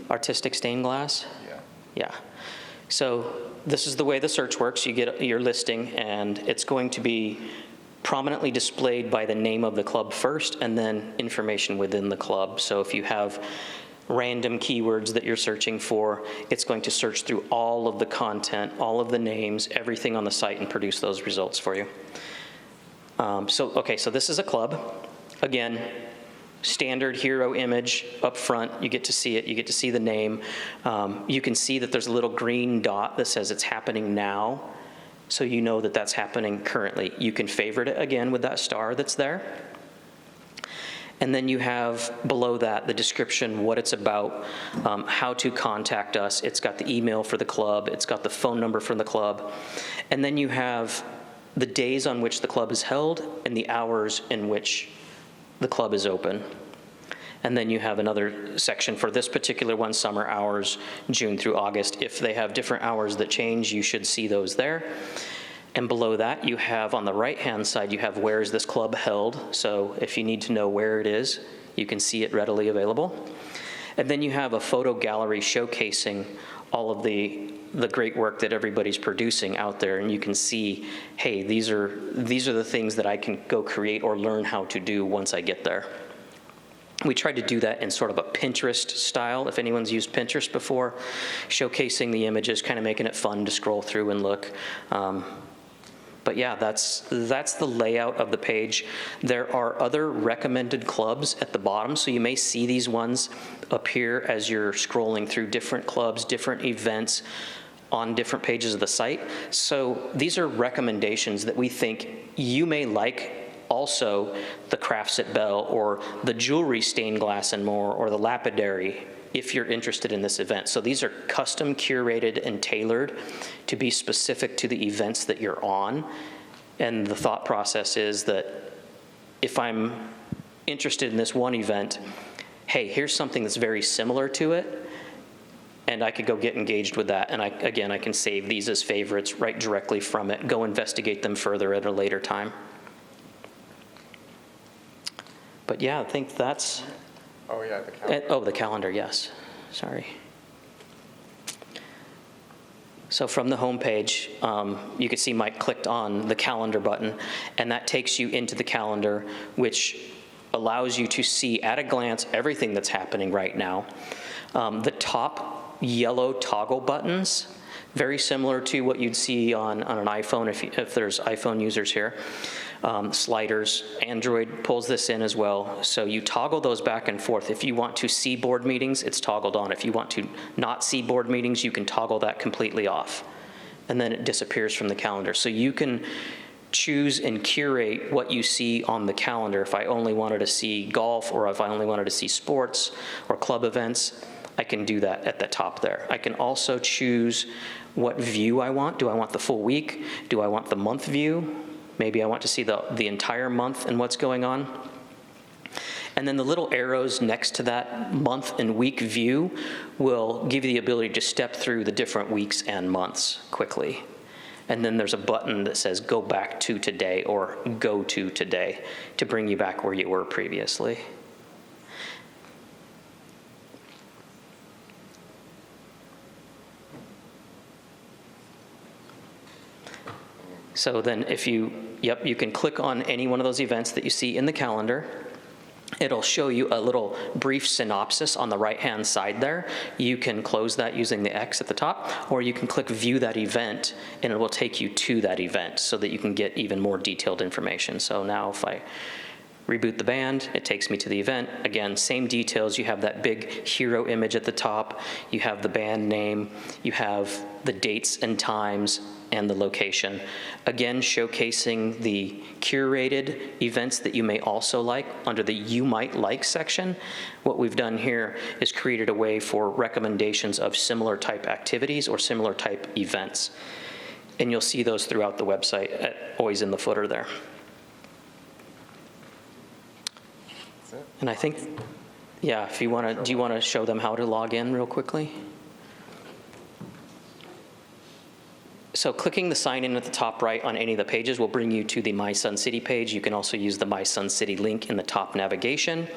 Artistic stained glass? Yeah. Yeah. So this is the way the search works. You get your listing, and it's going to be prominently displayed by the name of the club first, and then information within the club. So if you have random keywords that you're searching for, it's going to search through all of the content, all of the names, everything on the site, and produce those results for you. So this is a club. Again, standard hero image up front. You get to see it. You get to see the name. You can see that there's a little green dot that says it's happening now. So you know that that's happening currently. You can favorite it again with that star that's there. And then you have below that the description, what it's about, how to contact us. It's got the email for the club. It's got the phone number for the club. And then you have the days on which the club is held and the hours in which the club is open. And then you have another section for this particular one, summer hours, June through August. If they have different hours that change, you should see those there. And below that, you have on the right-hand side, you have where is this club held. So if you need to know where it is, you can see it readily available. And then you have a photo gallery showcasing all of the great work that everybody's producing out there. And you can see, hey, these are the things that I can go create or learn how to do once I get there. We tried to do that in sort of a Pinterest style, if anyone's used Pinterest before, showcasing the images, kind of making it fun to scroll through and look. But yeah, that's the layout of the page. There are other recommended clubs at the bottom, so you may see these ones appear as you're scrolling through different clubs, different events on different pages of the site. So these are recommendations that we think you may like. Also, the crafts at Bell, or the jewelry stained glass and more, or the lapidary, if you're interested in this event. So these are custom curated and tailored to be specific to the events that you're on. And the thought process is that if I'm interested in this one event, hey, here's something that's very similar to it, and I could go get engaged with that. And I can save these as favorites right directly from it, go investigate them further at a later time. But yeah, I think that's... Oh, yeah, the calendar. the calendar, yes. Sorry. So from the home page, you can see Mike clicked on the calendar button, and that takes you into the calendar, which allows you to see at a glance everything that's happening right now. The top yellow toggle buttons, very similar to what you'd see on an iPhone if there's iPhone users here. Sliders, Android pulls this in as well. So you toggle those back and forth. If you want to see board meetings, it's toggled on. If you want to not see board meetings, you can toggle that completely off. And then it disappears from the calendar. So you can choose and curate what you see on the calendar. If I only wanted to see golf, or if I only wanted to see sports or club events, I can do that at the top there. I can also choose what view I want. Do I want the full week? Do I want the month view? Maybe I want to see the entire month and what's going on. And then the little arrows next to that month and week view will give you the ability to step through the different weeks and months quickly. And then there's a button that says go back to today or go to today to bring you back where you were previously. So then if you can click on any one of those events that you see in the calendar. It'll show you a little brief synopsis on the right-hand side there. You can close that using the X at the top, or you can click View That Event, and it will take you to that event so that you can get even more detailed information. So now if I reboot the band, it takes me to the event. Again, same details. You have that big hero image at the top. You have the band name. You have the dates and times and the location. Again, showcasing the curated events that you may also like under the You Might Like section. What we've done here is created a way for recommendations of similar type activities or similar type events. And you'll see those throughout the website, always in the footer there. And I think, yeah, if you want to, do you want to show them how to log in real quickly? So clicking the sign in at the top right on any of the pages will bring you to the My Sun City page. You can also use the My Sun City link in the top navigation,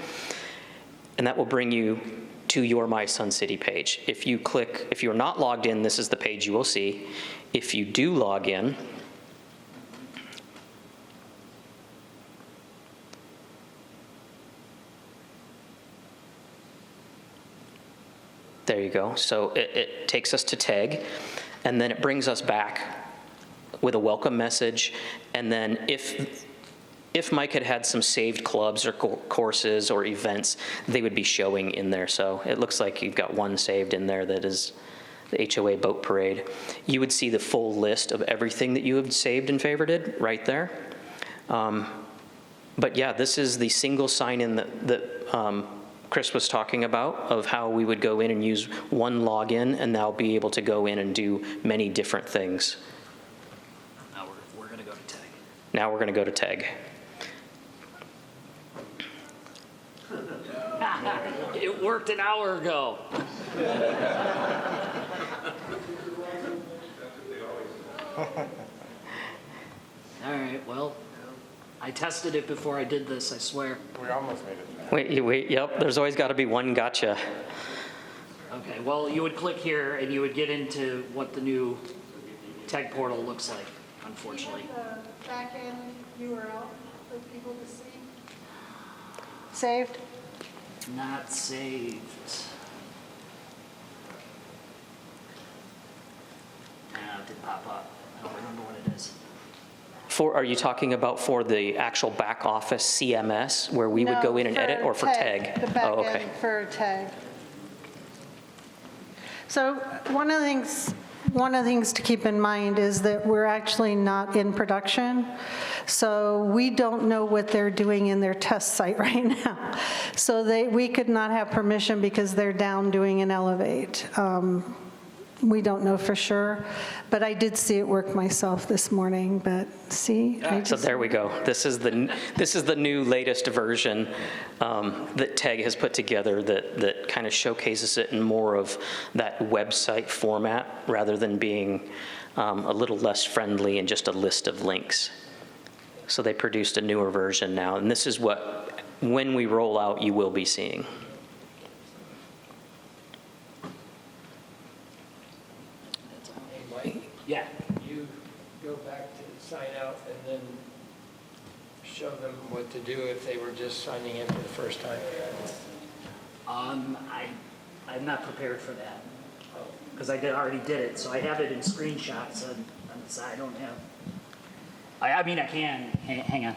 and that will bring you to your My Sun City page. If you're not logged in, this is the page you will see. If you do log in, there you go. So it takes us to TAG, and then it brings us back with a welcome message. And then if Mike had some saved clubs or courses or events, they would be showing in there. So it looks like you've got one saved in there that is the HOA Boat Parade. You would see the full list of everything that you have saved and favorited right there. But yeah, this is the single sign-in that Chris was talking about, of how we would go in and use one login and now be able to go in and do many different things. Now we're going to go to TAG. Now we're going to go to TAG. It worked an hour ago. All right, well, I tested it before I did this, I swear. We almost made it. Wait, yep, there's always got to be one gotcha. Okay, well, you would click here and you would get into what the new TAG portal looks like, unfortunately. Back-end URL for people to see? Saved? Not saved. It didn't pop up. I don't remember what it is. Are you talking about for the actual back office CMS where we would go in and edit, or for TAG? The back Oh, okay. end for TAG. So one of the things to keep in mind is that we're actually not in production. So we don't know what they're doing in their test site right now. So we could not have permission because they're down doing an Elevate. We don't know for sure, but I did see it work myself this morning, but see? So there we go. This is the new latest version that TAG has put together that kind of showcases it in more of that website format rather than being a little less friendly and just a list of links. So they produced a newer version now, and this is what, when we roll out, you will be seeing. Yeah. You go back to sign out and then show them what to do if they were just signing in for the first time. I'm not prepared for that because I already did it. So I have it in screenshots on the side. I don't have. I mean, I can. Hang on.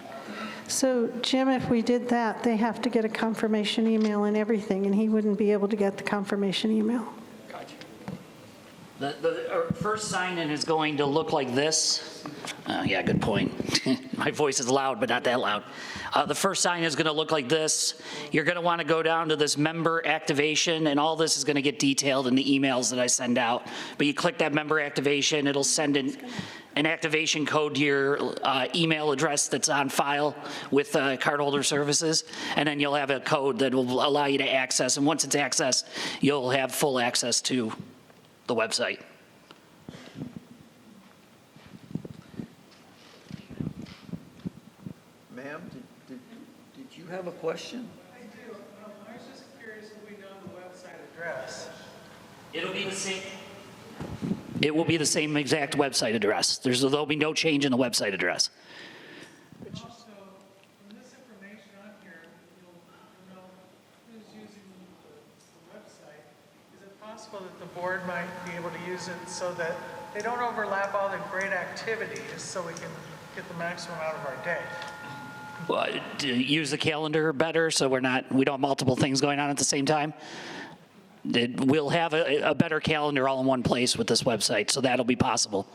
So Jim, if we did that, they have to get a confirmation email and everything, and he wouldn't be able to get the confirmation email. The first sign-in is going to look like this. Yeah, good point. My voice is loud, but not that loud. The first sign is going to look like this. You're going to want to go down to this member activation, and all this is going to get detailed in the emails that I send out. But you click that member activation, it'll send an activation code to your email address that's on file with cardholder services, and then you'll have a code that will allow you to access. And once it's accessed, you'll have full access to the website. Ma'am, did you have a question? I do. I was just curious if we know the website address. It'll be the same. It will be the same exact website address. There'll be no change in the website address. Also, from this information on here, you'll know who's using the website. Is it possible that the board might be able to use it so that they don't overlap all the great activities, so we can get the maximum out of our day? Well, to use the calendar better so we don't have multiple things going on at the same time. We'll have a better calendar all in one place with this website, so that'll be possible.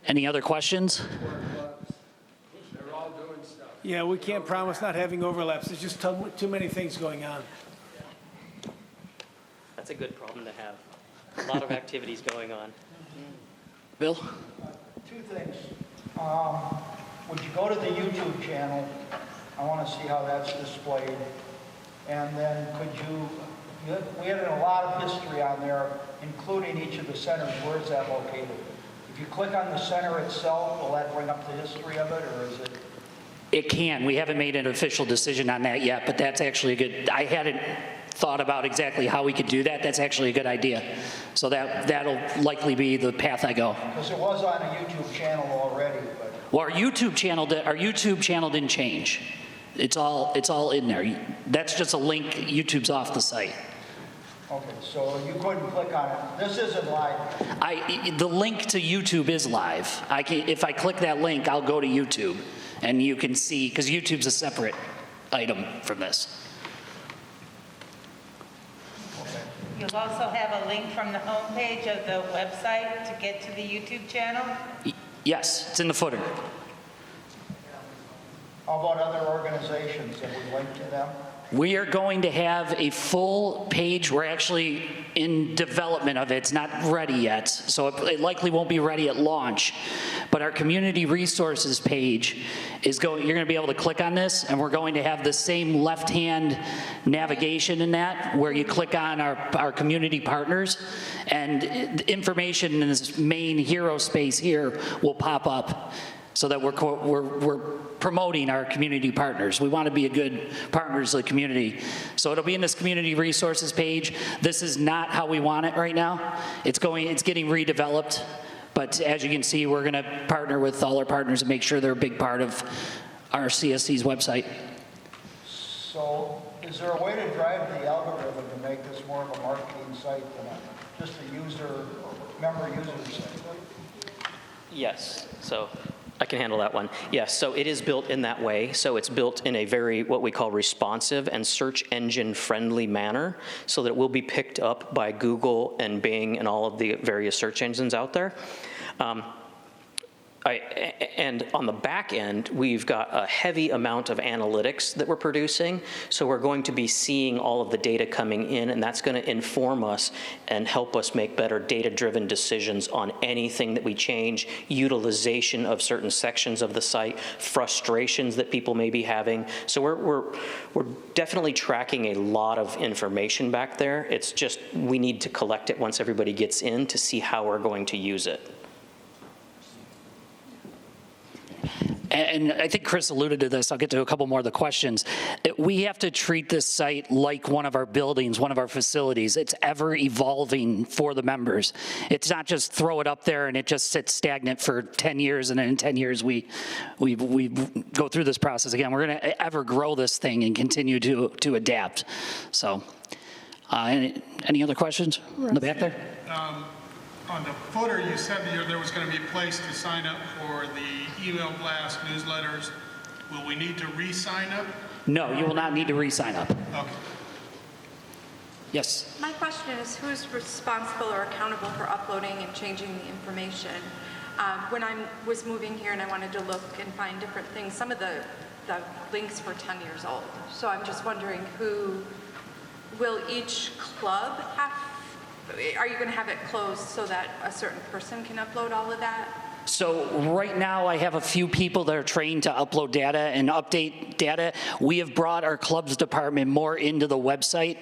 Any other questions? They're all doing stuff. Yeah, we can't promise not having overlaps. There's just too many things going on. That's a good problem to have. A lot of activities going on. Bill? Two things. Would you go to the YouTube channel? I want to see how that's displayed. And then we had a lot of history on there, including each of the centers. Where is that located? If you click on the center itself, will that bring up the history of it, or is it? It can. We haven't made an official decision on that yet, but that's actually a good, I hadn't thought about exactly how we could do that. That's actually a good idea. So that'll likely be the path I go. Because it was on a YouTube channel already, but. Well, our YouTube channel didn't change. It's all in there. That's just a link. YouTube's off the site. Okay, so you couldn't click on it. This isn't live. The link to YouTube is live. If I click that link, I'll go to YouTube, and you can see, because YouTube's a separate item from this. You'll also have a link from the homepage of the website to get to the YouTube channel? Yes, it's in the footer. How about other organizations that we link to them? We are going to have a full page. We're actually in development of it. It's not ready yet, so it likely won't be ready at launch. But our community resources page is going, you're going to be able to click on this, and we're going to have the same left-hand navigation in that, where you click on our community partners, and information in this main hero space here will pop up, so that we're promoting our community partners. We want to be a good partners of the community. So it'll be in this community resources page. This is not how we want it right now. It's getting redeveloped. But as you can see, we're going to partner with all our partners and make sure they're a big part of RCSC's website. So is there a way to drive the algorithm to make this more of a marketing site than just a member user site? Yes, so I can handle that one. Yes, so it is built in that way. So it's built in a very, what we call responsive and search engine friendly manner, so that it will be picked up by Google and Bing and all of the various search engines out there. And on the back end, we've got a heavy amount of analytics that we're producing. So we're going to be seeing all of the data coming in, and that's going to inform us and help us make better data-driven decisions on anything that we change, utilization of certain sections of the site, frustrations that people may be having. So we're definitely tracking a lot of information back there. It's just we need to collect it once everybody gets in to see how we're going to use it. And I think Chris alluded to this. I'll get to a couple more of the questions. We have to treat this site like one of our buildings, one of our facilities. It's ever evolving for the members. It's not just throw it up there and it just sits stagnant for 10 years, and then in 10 years we go through this process again. We're going to ever grow this thing and continue to adapt. So, any other questions in the back there? On the footer, you said that there was going to be a place to sign up for the email blast newsletters. Will we need to re-sign up? No, you will not need to re-sign up. Okay. Yes. My question is, who's responsible or accountable for uploading and changing the information? When I was moving here and I wanted to look and find different things, some of the links were 10 years old. So I'm just wondering, will each club have? Are you going to have it closed so that a certain person can upload all of that? So right now I have a few people that are trained to upload data and update data. We have brought our clubs department more into the website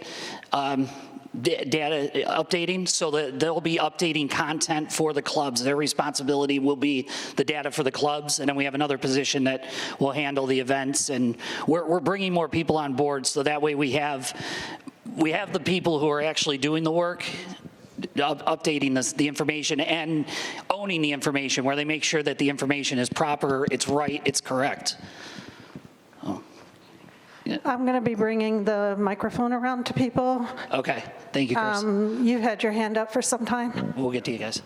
data updating, so that they'll be updating content for the clubs. Their responsibility will be the data for the clubs, and then we have another position that will handle the events, and we're bringing more people on board, so that way we have the people who are actually doing the work, updating the information and owning the information, where they make sure that the information is proper, it's right, it's correct. Yeah. I'm going to be bringing the microphone around to people. Okay, thank you, Chris. You've had your hand up for some time. We'll get to you guys.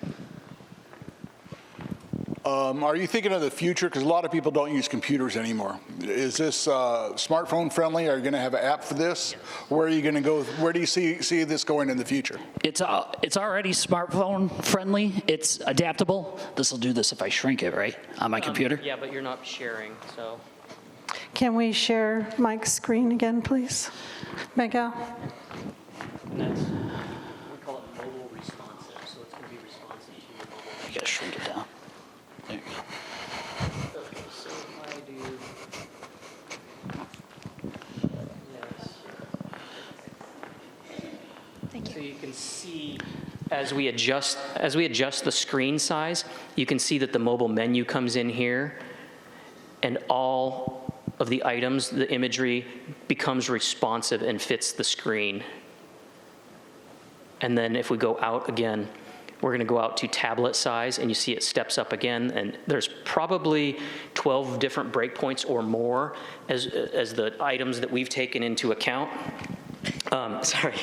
Are you thinking of the future? Because a lot of people don't use computers anymore. Is this smartphone friendly? Are you going to have an app for this? Where are you going to go? Where do you see this going in the future? It's already smartphone friendly. It's adaptable. This will do this if I shrink it, right, on my computer? Yeah, but you're not sharing, so. Can we share Mike's screen again, please? Miguel? We call it mobile responsive, so it's going to be responsive to your mobile. You gotta shrink it down. There you go. Okay, so if I do this. Thank you. So you can see as we adjust the screen size, you can see that the mobile menu comes in here, and all of the items, the imagery becomes responsive and fits the screen. And then if we go out again, we're going to go out to tablet size, and you see it steps up again, and there's probably 12 different breakpoints or more as the items that we've taken into account. Sorry.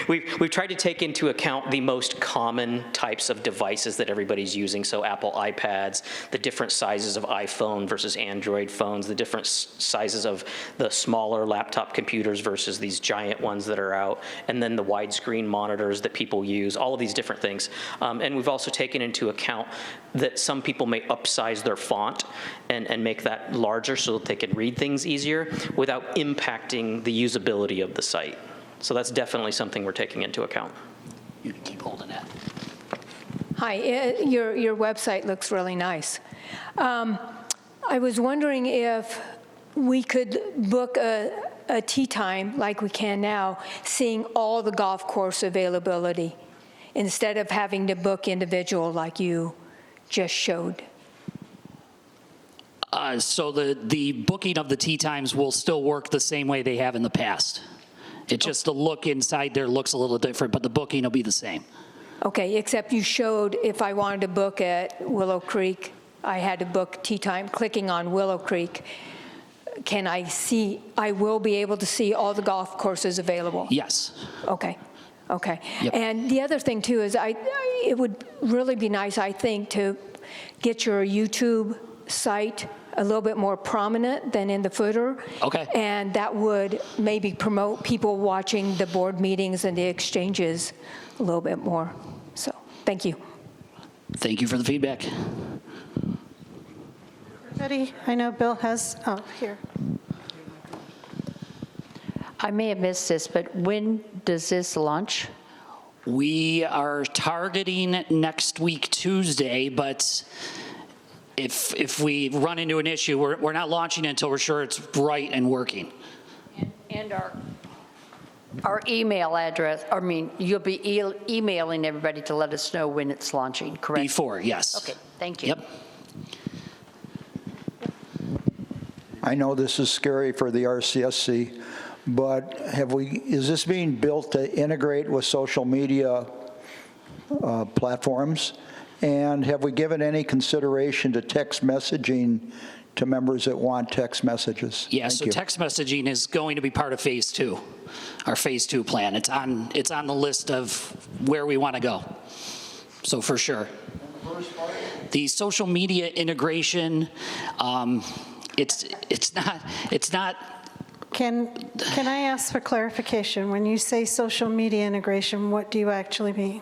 We've tried to take into account the most common types of devices that everybody's using, so Apple iPads, the different sizes of iPhone versus Android phones, the different sizes of the smaller laptop computers versus these giant ones that are out, and then the widescreen monitors that people use, all of these different things. And we've also taken into account that some people may upsize their font and make that larger so that they can read things easier without impacting the usability of the site. So that's definitely something we're taking into account. You can keep holding that. Hi, your website looks really nice. I was wondering if we could book a tea time like we can now, seeing all the golf course availability, instead of having to book individual like you just showed. So the booking of the tee times will still work the same way they have in the past. It's just the look inside there looks a little different, but the booking will be the same. Okay, except you showed if I wanted to book at Willow Creek, I had to book tea time. Clicking on Willow Creek, can I see, I will be able to see all the golf courses available? Yes. Okay. Okay. Yep. And the other thing too is it would really be nice, I think, to get your YouTube site a little bit more prominent than in the footer. Okay. And that would maybe promote people watching the board meetings and the exchanges a little bit more. So, thank you. Thank you for the feedback. Everybody, I know Bill has, here. I may have missed this, but when does this launch? We are targeting next week, Tuesday, but if we run into an issue, we're not launching it until we're sure it's right and working. And our email address, I mean, you'll be emailing everybody to let us know when it's launching, correct? Before, yes. Okay, thank you. Yep. I know this is scary for the RCSC, but is this being built to integrate with social media platforms? And have we given any consideration to text messaging to members that want text messages? Yeah, Thank so you. text messaging is going to be part of phase 2, our phase 2 plan. It's on the list of where we want to go. So for sure. The social media integration, it's not. Can I ask for clarification? When you say social media integration, what do you actually mean?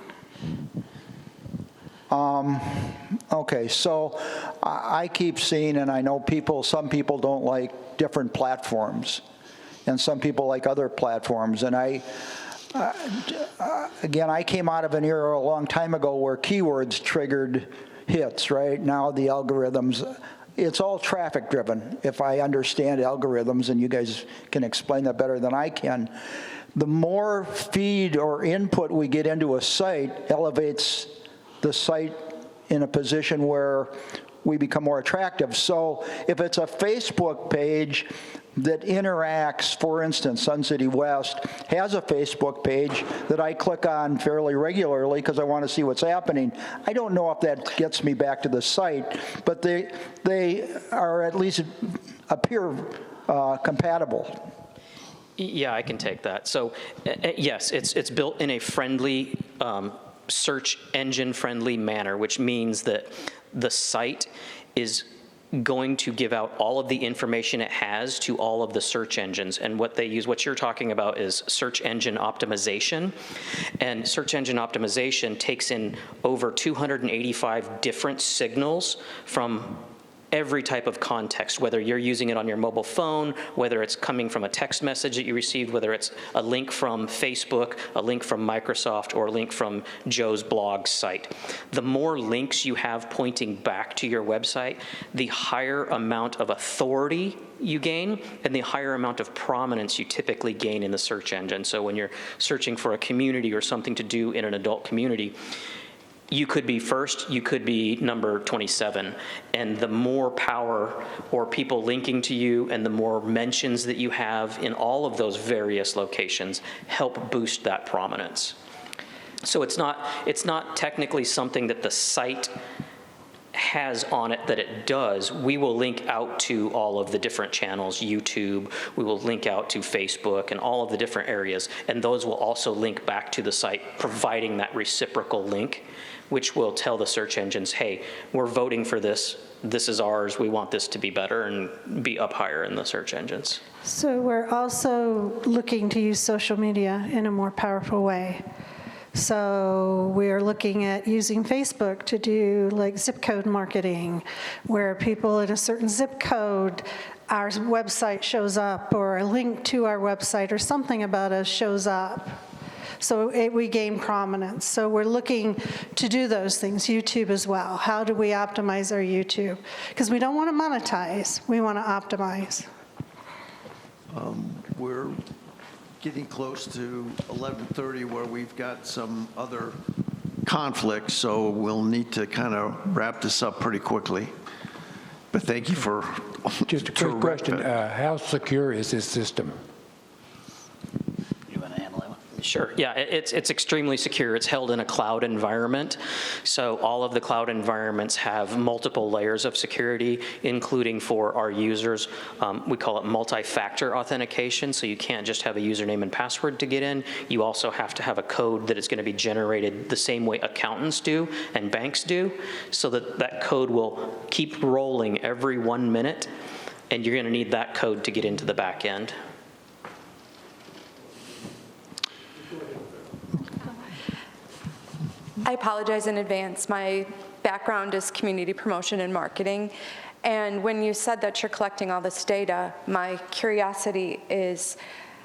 Okay, so I keep seeing, and I know some people don't like different platforms, and some people like other platforms. And again, I came out of an era a long time ago where keywords triggered hits, right? Now the algorithms, it's all traffic driven, if I understand algorithms, and you guys can explain that better than I can. The more feed or input we get into a site elevates the site in a position where we become more attractive. So if it's a Facebook page that interacts, for instance, Sun City West has a Facebook page that I click on fairly regularly because I want to see what's happening. I don't know if that gets me back to the site, but they are at least appear compatible. Yeah, I can take that. So yes, it's built in a friendly, search engine friendly manner, which means that the site is going to give out all of the information it has to all of the search engines. And what they use, what you're talking about, is search engine optimization. And search engine optimization takes in over 285 different signals from every type of context, whether you're using it on your mobile phone, whether it's coming from a text message that you received, whether it's a link from Facebook, a link from Microsoft, or a link from Joe's blog site. The more links you have pointing back to your website, the higher amount of authority you gain and the higher amount of prominence you typically gain in the search engine. So when you're searching for a community or something to do in an adult community, you could be first, you could be number 27. And the more power or people linking to you and the more mentions that you have in all of those various locations help boost that prominence. So it's not technically something that the site has on it that it does. We will link out to all of the different channels, YouTube, we will link out to Facebook and all of the different areas, and those will also link back to the site, providing that reciprocal link, which will tell the search engines, hey, we're voting for this, this is ours, we want this to be better and be up higher in the search engines. So we're also looking to use social media in a more powerful way. So we're looking at using Facebook to do like zip code marketing, where people in a certain zip code, our website shows up, or a link to our website or something about us shows up. So we gain prominence. So we're looking to do those things, YouTube as well. How do we optimize our YouTube? Because we don't want to monetize, we want to optimize. We're getting close to 11:30 where we've got some other conflicts, so we'll need to kind of wrap this up pretty quickly. But thank you for... Just a quick question. How secure is this system? Sure, yeah, it's extremely secure. It's held in a cloud environment. So all of the cloud environments have multiple layers of security, including for our users. We call it multi-factor authentication. So you can't just have a username and password to get in. You also have to have a code that is going to be generated the same way accountants do and banks do, so that that code will keep rolling every 1 minute, and you're going to need that code to get into the back end. I apologize in advance. My background is community promotion and marketing. And when you said that you're collecting all this data, my curiosity is,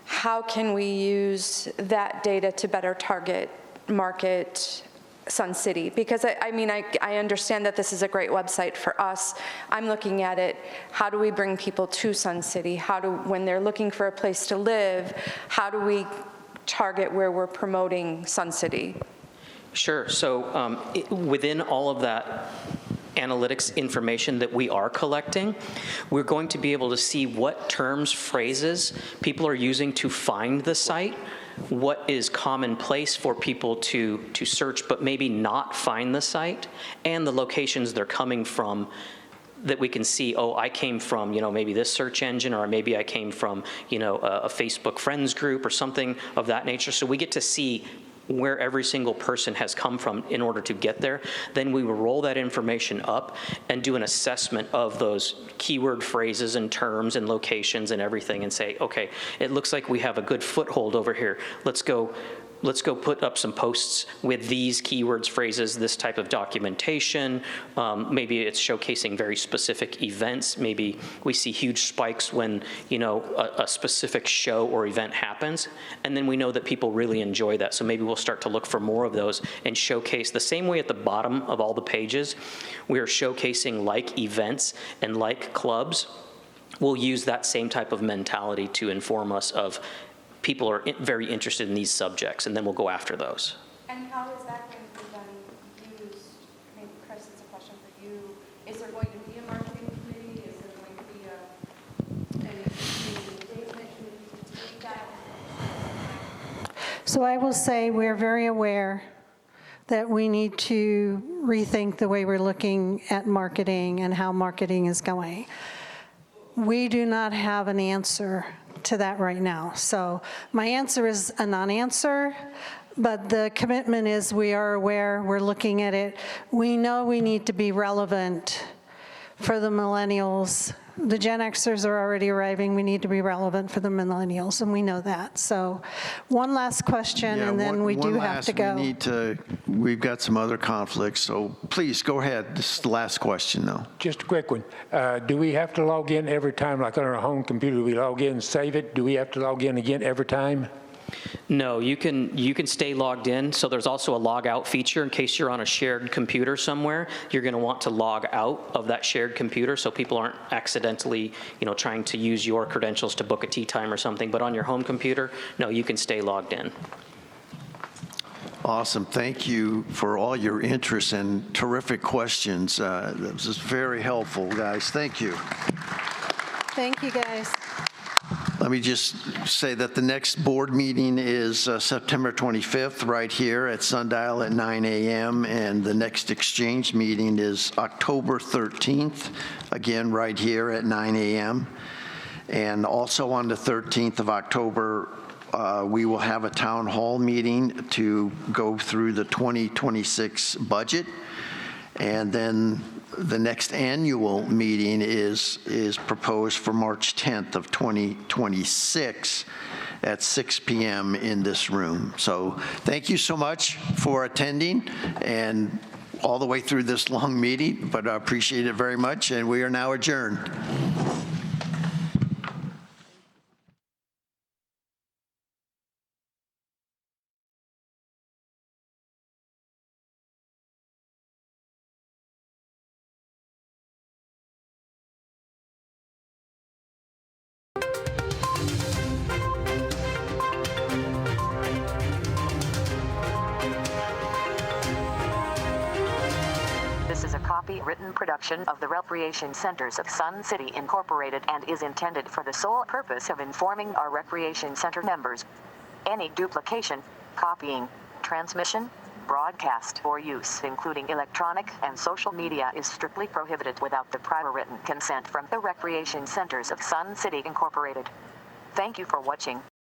how can we use that data to better target market Sun City? Because I understand that this is a great website for us. I'm looking at it, how do we bring people to Sun City? When they're looking for a place to live, how do we target where we're promoting Sun City? Sure. So within all of that analytics information that we are collecting, we're going to be able to see what terms, phrases people are using to find the site, what is commonplace for people to search but maybe not find the site, and the locations they're coming from, that we can see, oh, I came from, maybe this search engine, or maybe I came from, a Facebook friends group or something of that nature. So we get to see where every single person has come from in order to get there. Then we will roll that information up and do an assessment of those keyword phrases and terms and locations and everything, and say, okay, it looks like we have a good foothold over here. Let's go put up some posts with these keywords, phrases, this type of documentation. Maybe it's showcasing very specific events. Maybe we see huge spikes when, a specific show or event happens, and then we know that people really enjoy that. So maybe we'll start to look for more of those and showcase the same way at the bottom of all the pages. We are showcasing like events and like clubs. We'll use that same type of mentality to inform us of people are very interested in these subjects, and then we'll go after those. And how is that going to be done, used? Maybe Chris, it's a question for you. Is there going to be a marketing committee? Is there going to be a community engagement committee to take that? So I will say we're very aware that we need to rethink the way we're looking at marketing and how marketing is going. We do not have an answer to that right now. So my answer is a non-answer, But the commitment is we are aware, we're looking at it. We know we need to be relevant for the millennials. The Gen Xers are already arriving. We need to be relevant for the millennials, and we know that. So one last question, and then we do have to go. We've got some other conflicts, so please go ahead. This is the last question, though. Just a quick one. Do we have to log in every time, like on our home computer, we log in and save it? Do we have to log in again every time? No, you can stay logged in. So there's also a log out feature in case you're on a shared computer somewhere. You're going to want to log out of that shared computer so people aren't accidentally, trying to use your credentials to book a tea time or something. But on your home computer, no, you can stay logged in. Awesome. Thank you for all your interest and terrific questions. This is very helpful, guys. Thank you. Thank you, guys. Let me just say that the next board meeting is September 25th, right here at Sundial at 9 a.m., and the next exchange meeting is October 13th, again, right here at 9 a.m. And also on the 13th of October, we will have a town hall meeting to go through the 2026 budget, and then the next annual meeting is proposed for March 10th of 2026 at 6 p.m. in this room. So thank you so much for attending and all the way through this long meeting, but I appreciate it very much, and we are now adjourned. This is a copyrighted production of the Recreation Centers of Sun City Incorporated and is intended for the sole purpose of informing our Recreation Center members. Any duplication, copying, transmission, broadcast, or use, including electronic and social media, is strictly prohibited without the prior written consent from the Recreation Centers of Sun City Incorporated. Thank you for watching.